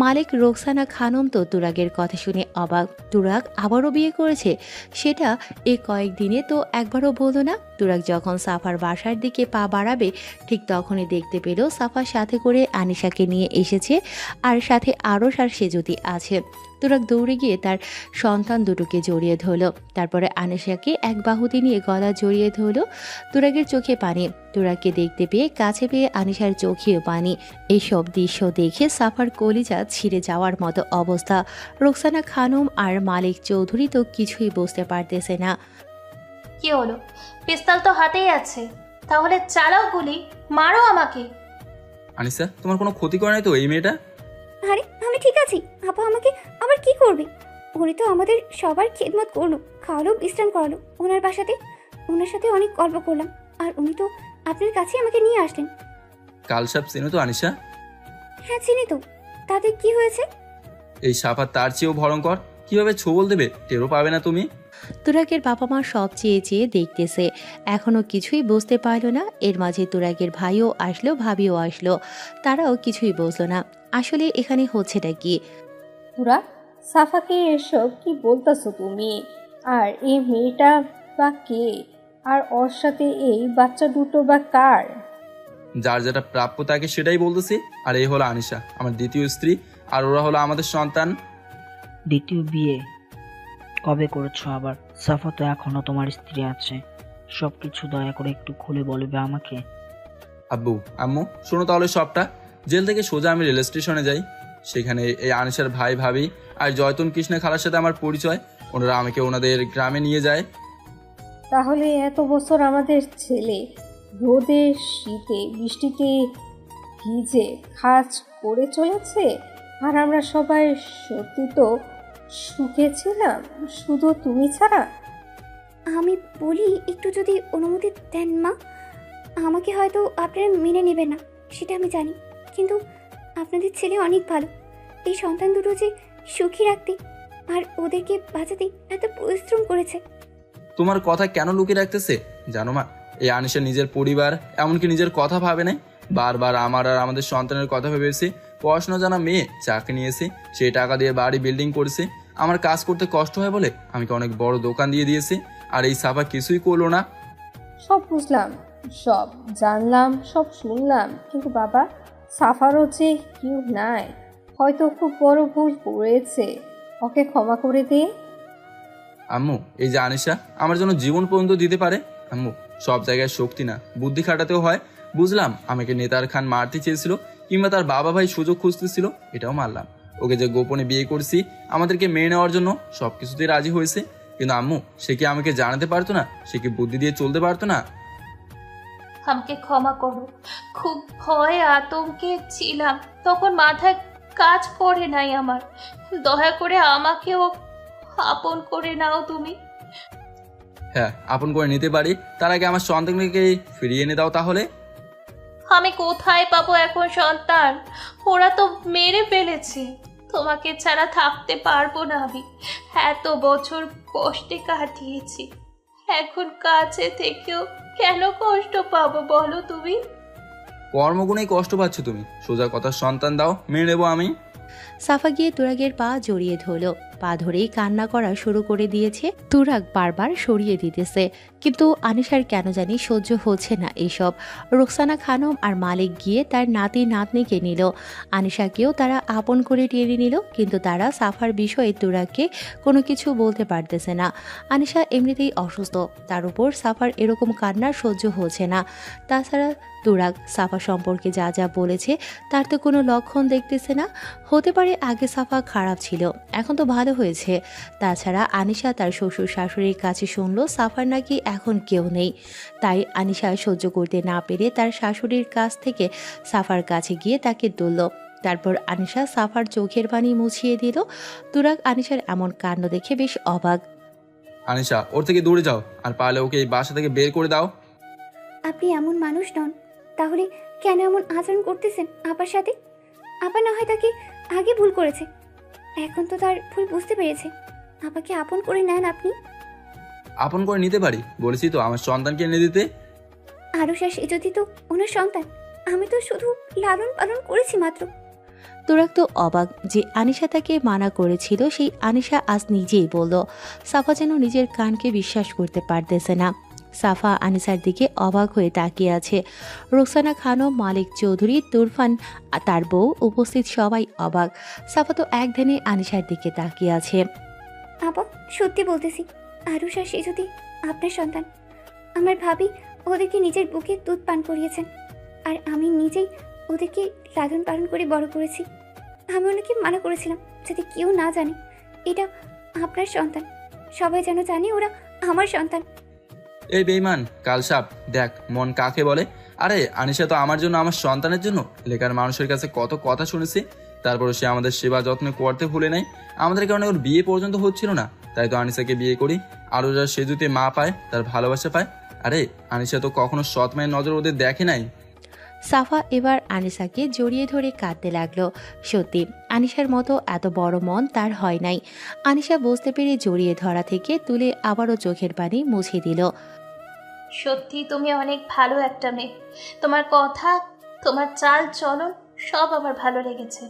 মালিক রোকসানা খানম তো তুরাগের কথা শুনে অবাক। তুরাগ আবারও বিয়ে করেছে, সেটা এই কয়েকদিনে তো একবারও বললো না। তুরাগ যখন সাফার বাসার দিকে পা বাড়াবে, ঠিক তখনই দেখতে পেল সাফার সাথে করে আনিশাকে নিয়ে এসেছে, আর সাথে আরশ আর সেজুতি আছে। তুরাগ দৌড়ে গিয়ে তার সন্তান দুটোকে জড়িয়ে ধরল। তারপরে আনিশাকে এক বাহুতে নিয়ে গলা জড়িয়ে ধরল। তুরাগের চোখে পানি। তুরাগকে দেখতে পেয়ে, কাছে পেয়ে আনিশার চোখেও পানি। এইসব দৃশ্য দেখে সাফার কলিজা ছিঁড়ে যাওয়ার মতো অবস্থা। রোকসানা খানম আর মালিক চৌধুরী তো কিছুই বুঝতে পারতেছে না। কি হলো? পিস্তল তো হাতেই আছে, তাহলে চালাও গুলি, মারো আমাকে। আনিশা, তোমার কোনো ক্ষতি করে নাই তো এই মেয়েটা? আরে আমি ঠিক আছি। আপা আমাকে আবার কি করবে? উনি তো আমাদের সবার খেদমত করলো, খাওয়ালো, বিশ্রাম করালো ওনার বাসাতে। ওনার সাথে অনেক গল্প করলাম, আর উনি তো আপনার কাছে আমাকে নিয়ে আসলেন। কাল সাপ চেনো তো আনিশা? হ্যাঁ চিনি তো। তাতে কি হয়েছে? এই সাফা তার চেয়েও ভয়ঙ্কর। কিভাবে ছোবল দেবে টেরও পাবে না তুমি। তুরাগের বাবা মা সব চেয়ে চেয়ে দেখতেছে, এখনো কিছুই বুঝতে পারল না। এর মাঝে তুরাগের ভাইও আসলো, ভাবিও আসলো, তারাও কিছুই বুঝলো না আসলে এখানে হচ্ছেটা কি। তুরাগ, সাফাকে এসব কি বলতেছো তুমি? আর এই মেয়েটা বা কে? আর ওর সাথে এই বাচ্চা দুটো বা কার? যার যেটা প্রাপ্য তাকে সেটাই বলতেছি। আর এই হলো আনিশা, আমার দ্বিতীয় স্ত্রী, আর ওরা হলো আমাদের সন্তান। দ্বিতীয় বিয়ে কবে করেছো আবার? সাফা তো এখনো তোমার স্ত্রী আছে। সবকিছু দয়া করে একটু খুলে বলবে আমাকে। আব্বু, আম্মু, শোনো তাহলে সবটা। জেল থেকে সোজা আমি রেল স্টেশনে যাই। সেখানে এই আনিশার ভাই ভাবি আর জয়তুন কৃষ্ণা খালার সাথে আমার পরিচয়। ওনারা আমাকে ওনাদের গ্রামে নিয়ে যায়। তাহলে এত বছর আমাদের ছেলে রোদে, শীতে, বৃষ্টিতে ভিজে কাজ করে চলেছে, আর আমরা সবাই সত্যি তো সুখে ছিলাম, শুধু তুমি ছাড়া। আমি বলি, একটু যদি অনুমতি দেন মা। আমাকে হয়তো আপনারা মেনে নেবেন না, সেটা আমি জানি, কিন্তু আপনাদের ছেলে অনেক ভালো। এই সন্তান দুটো যে সুখী রাখতে আর ওদেরকে বাঁচাতে এত পরিশ্রম করেছে। তোমার কথা কেন লুকিয়ে রাখতেছে জানো মা? এই আনিশা নিজের পরিবার, এমনকি নিজের কথা ভাবে নাই। বারবার আমার আর আমাদের সন্তানের কথা ভেবেছে। পড়াশোনা জানা মেয়ে, চাকরি নিয়েছে, সেই টাকা দিয়ে বাড়ি বিল্ডিং করেছে। আমার কাজ করতে কষ্ট হয় বলে আমাকে অনেক বড় দোকান দিয়ে দিয়েছে, আর এই সাফা কিছুই করলো না। সব বুঝলাম, সব জানলাম, সব শুনলাম, কিন্তু বাবা, সাফারও যে কেউ নাই, হয়তো খুব বড় ভুল করেছে, ওকে ক্ষমা করে দে। আম্মু, এই যে আনিশা আমার জন্য জীবন পর্যন্ত দিতে পারে। আম্মু, সব জায়গায় শক্তি না, বুদ্ধি খাটাতেও হয়। বুঝলাম আমাকে নেতার খান মারতে চেয়েছিল, কিংবা তার বাবা ভাই সুযোগ খুঁজতেছিল, এটাও মারলাম। ওকে যে গোপনে বিয়ে করছি আমাদেরকে মেনে নেওয়ার জন্য, সবকিছুতেই রাজি হয়েছে। কিন্তু আম্মু, সে কি আমাকে জানাতে পারতো না? সে কি বুদ্ধি দিয়ে চলতে পারতো না? আমাকে ক্ষমা করো, খুব ভয় আতঙ্কে ছিলাম, তখন মাথায় কাজ করে নাই আমার। দয়া করে আমাকেও আপন করে নাও তুমি। হ্যাঁ, আপন করে নিতে পারি, তার আগে আমার সন্তানকে ফিরিয়ে এনে দাও তাহলে। আমি কোথায় পাবো এখন সন্তান? ওরা তো মেরে ফেলেছে। তোমাকে ছাড়া থাকতে পারবো না আমি। এত বছর কষ্টে কাটিয়েছি, এখন কাছে থেকেও কেন কষ্ট পাবো বলো তুমি? কর্মগুণেই কষ্ট পাচ্ছ তুমি। সোজা কথা, সন্তান দাও, মেনে নেবো আমি। সাফা গিয়ে তুরাগের পা জড়িয়ে ধরল। পা ধরেই কান্না করা শুরু করে দিয়েছে। তুরাগ বারবার সরিয়ে দিতেছে, কিন্তু আনিশার কেন জানি সহ্য হচ্ছে না এসব। রোকসানা খানম আর মালিক গিয়ে তার নাতি নাতনিকে নিল, আনিশাকেও তারা আপন করে টেনে নিল, কিন্তু তারা সাফার বিষয়ে তুরাগকে কোনো কিছু বলতে পারতেছে না। আনিশা এমনিতেই অসুস্থ, তার উপর সাফার এরকম কান্নার সহ্য হচ্ছে না। তাছাড়া তুরাগ সাফা সম্পর্কে যা যা বলেছে তার তো কোনো লক্ষণ দেখতেছে না। হতে পারে আগে সাফা খারাপ ছিল, এখন তো ভালো হয়েছে। তাছাড়া আনিশা তার শ্বশুর শাশুড়ির কাছে শুনলো সাফার নাকি এখন কেউ নেই। তাই আনিশা সহ্য করতে না পেরে তার শাশুড়ির কাছ থেকে সাফার কাছে গিয়ে তাকে তুলল। তারপর আনিশা সাফার চোখের পানি মুছিয়ে দিল। তুরাগ আনিশার এমন কাণ্ড দেখে বেশ অবাক। আনিশা, ওর থেকে দূরে যাও, আর পারলে ওকে এই বাসা থেকে বের করে দাও। আপনি এমন মানুষ নন, তাহলে কেন এমন আচরণ করতেছেন আপার সাথে? আপা না হয় তাকে আগে ভুল করেছে, এখন তো তার ভুল বুঝতে পেরেছে। আপাকে আপন করে নেন আপনি। আপন করে নিতে পারি, বলেছি তো আমার সন্তানকে এনে দিতে। আরুষা সে যদি তো ওনার সন্তান, আমি তো শুধু লালন পালন করেছি মাত্র। তুরাগ তো অবাক যে আনিশা তাকে মানা করেছিল, সেই আনিশা আজ নিজেই বলল। সাফা যেন নিজের কানকে বিশ্বাস করতে পারতেছে না। সাফা আনিসার দিকে অবাক হয়ে তাকিয়ে আছে। রোকসানা খানম, মালিক চৌধুরী, তুরফান, তার বউ, উপস্থিত সবাই অবাক। সাফা তো এক ধ্যানে আনিসার দিকে তাকিয়ে আছে। আপা সত্যি বলতেছি, আরুষা সে যদি আপনার সন্তান। আমার ভাবি ওদেরকে নিজের বুকে দুধ পান করিয়েছেন, আর আমি নিজেই ওদেরকে লালন পালন করে বড় করেছি। আমি ওনাকে মানা করেছিলাম যাতে কেউ না জানে এটা আপনার সন্তান, সবাই যেন জানে ওরা আমার সন্তান। এই বেইমান কালসাপ, দেখ মন কাকে বলে। আরে আনিশা তো আমার জন্য, আমার সন্তানের জন্য এলাকার মানুষের কাছে কত কথা শুনেছি, তারপরে সে আমাদের সেবা যত্ন করতে ভুলে নাই। আমাদের কারণে ওর বিয়ে পর্যন্ত হচ্ছিল না, তাই তো আনিশাকে বিয়ে করি। আর ওরা সে যদি মা পায়, তার ভালোবাসা পায়। আরে আনিশা তো কখনো সৎ মায়ের নজর ওদের দেখে নাই। সাফা এবার আনিসাকে জড়িয়ে ধরে কাঁদতে লাগলো। সত্যি আনিসার মতো এত বড় মন তার হয় নাই। আনিসা বুঝতে পেরে জড়িয়ে ধরা থেকে তুলে আবারও চোখের পানি মুছে দিল। সত্যি তুমি অনেক ভালো একটা মেয়ে, তোমার কথা, তোমার চাল চলন সব আমার ভালো লেগেছে।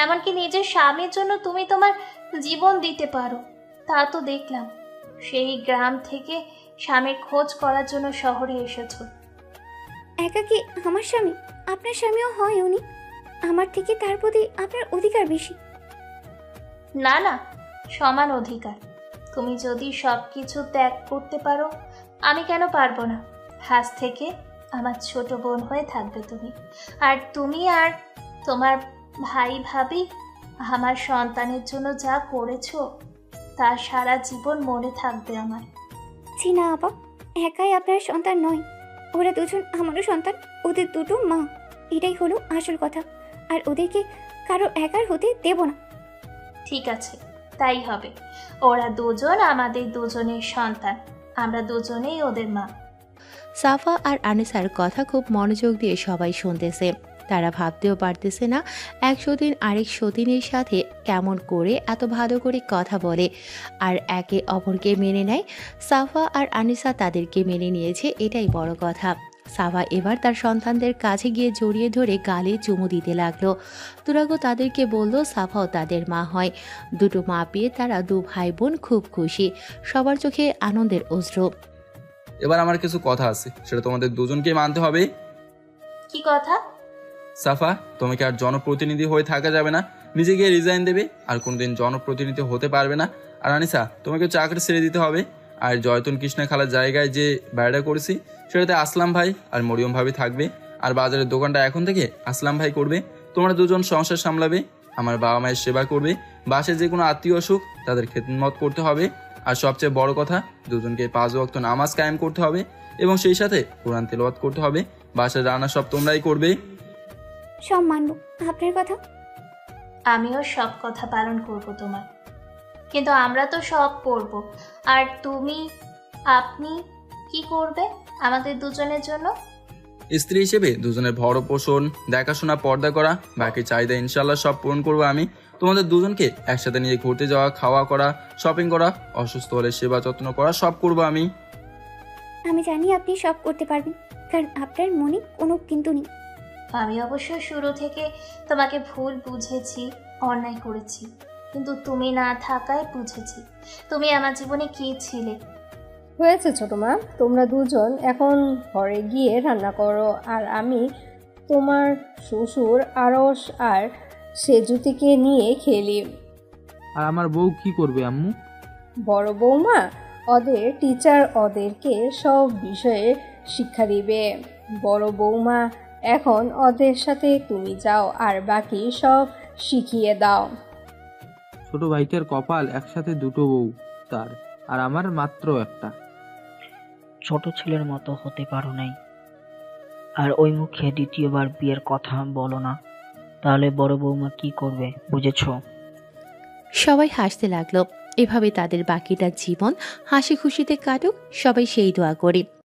এমনকি নিজের স্বামীর জন্য তুমি তোমার জীবন দিতে পারো, তা তো দেখলাম। সেই গ্রাম থেকে স্বামীর খোঁজ করার জন্য শহরে এসেছো। একা কি আমার স্বামী? আপনার স্বামীও হয় উনি, আমার থেকে তার প্রতি আপনার অধিকার বেশি। না না, সমান অধিকার। তুমি যদি সব কিছু ত্যাগ করতে পারো, আমি কেন পারবো না? আজ থেকে আমার ছোট বোন হয়ে থাকবে তুমি, আর তুমি আর তোমার ভাই ভাবি আমার সন্তানের জন্য যা করেছো তা সারা জীবন মনে থাকবে আমার। জি না আপা, একাই আপনার সন্তান নয়, ওরা দুজন আমারও সন্তান, ওদের দুটো মা। এটাই হলো আসল কথা, আর ওদেরকে কারো একার হতে দেব না। ঠিক আছে, তাই হবে। ওরা দুজন আমাদের দুজনের সন্তান, আমরা দুজনেই ওদের মা। সাফা আর আনিসার কথা খুব মনোযোগ দিয়ে সবাই শুনতেছে। তারা ভাবতেও পারতেছে না এক সতীন আরেক সতীনের সাথে কেমন করে এত ভালো করে কথা বলে আর একে অপরকে মেনে নেয়। সাফা আর আনিসা তাদেরকে মেনে নিয়েছে, এটাই বড় কথা। সাফা এবার তার সন্তানদের কাছে গিয়ে জড়িয়ে ধরে গালে চুমু দিতে লাগলো। তুরাগও তাদেরকে বলল সাফাও তাদের মা হয়। দুটো মা পেয়ে তারা দু ভাই বোন খুব খুশি, সবার চোখে আনন্দের অশ্রু। এবার আমার কিছু কথা আছে, সেটা তোমাদের দুজনকে মানতে হবে। কি কথা? সাফা, তোমাকে আর জনপ্রতিনিধি হয়ে থাকা যাবে না, নিজে গিয়ে রিজাইন দেবে, আর কোনোদিন জনপ্রতিনিধি হতে পারবে না। আর আনিসা, তোমাকে চাকরি ছেড়ে দিতে হবে। আর জয়তুন কৃষ্ণা খালার জায়গায় যে বাড়িটা করেছি সেটাতে আসলাম ভাই আর মরিয়ম ভাবি থাকবে, আর বাজারের দোকানটা এখন থেকে আসলাম ভাই করবে। তোমরা দুজন সংসার সামলাবে, আমার বাবা মায়ের সেবা করবে, বাসায় যে কোনো আত্মীয় অসুখ তাদের খেদমত করতে হবে। আর সবচেয়ে বড় কথা, দুজনকে 5 ওয়াক্ত নামাজ কায়েম করতে হবে, এবং সেই সাথে কোরআন তেলাওয়াত করতে হবে। বাসায় রান্না সব তোমরাই করবে। সব মানব আপনার কথা। আমিও সব কথা পালন করব তোমার, কিন্তু আমরা তো সব করব। আর তুমি, আপনি কি করবে আমাদের দুজনের জন্য? স্ত্রী হিসেবে দুজনের ভরণ পোষণ, দেখাশোনা, পর্দা করা, বাকি চাহিদা ইনশাল্লাহ সব পূরণ করবো আমি। তোমাদের দুজনকে একসাথে নিয়ে ঘুরতে যাওয়া, খাওয়া করা, শপিং করা, অসুস্থ হলে সেবা যত্ন করা, সব করবো আমি। আমি জানি আপনি সব করতে পারবেন, কারণ আপনার মনে কোনো কিন্তু নেই। আমি অবশ্য শুরু থেকে তোমাকে ভুল বুঝেছি, অন্যায় করেছি, কিন্তু তুমি না থাকায় বুঝেছি তুমি আমার জীবনে কি ছিলে। হয়েছে ছোট মা, তোমরা দুজন এখন ঘরে গিয়ে রান্না করো, আর আমি তোমার শ্বশুর আরস আর সেজুতিকে নিয়ে খেলি। আর আমার বউ কি করবে আম্মু? বড় বৌমা ওদের টিচার ওদেরকে সব বিষয়ে শিক্ষা দিবে। বড় বৌমা এখন ওদের সাথে তুমি যাও আর বাকি সব শিখিয়ে দাও। ছোট ভাইটার কপাল একসাথে দুটো বউ তার, আর আমার মাত্র একটা। ছোট ছেলের মতো হতে পারো নাই, আর ওই মুখে দ্বিতীয়বার বিয়ের কথা বলো না, তাহলে বড় বৌমা কি করবে, বুঝেছো? সবাই হাসতে লাগলো। এভাবে তাদের বাকিটা জীবন হাসি খুশিতে কাটুক, সবাই সেই দোয়া করি।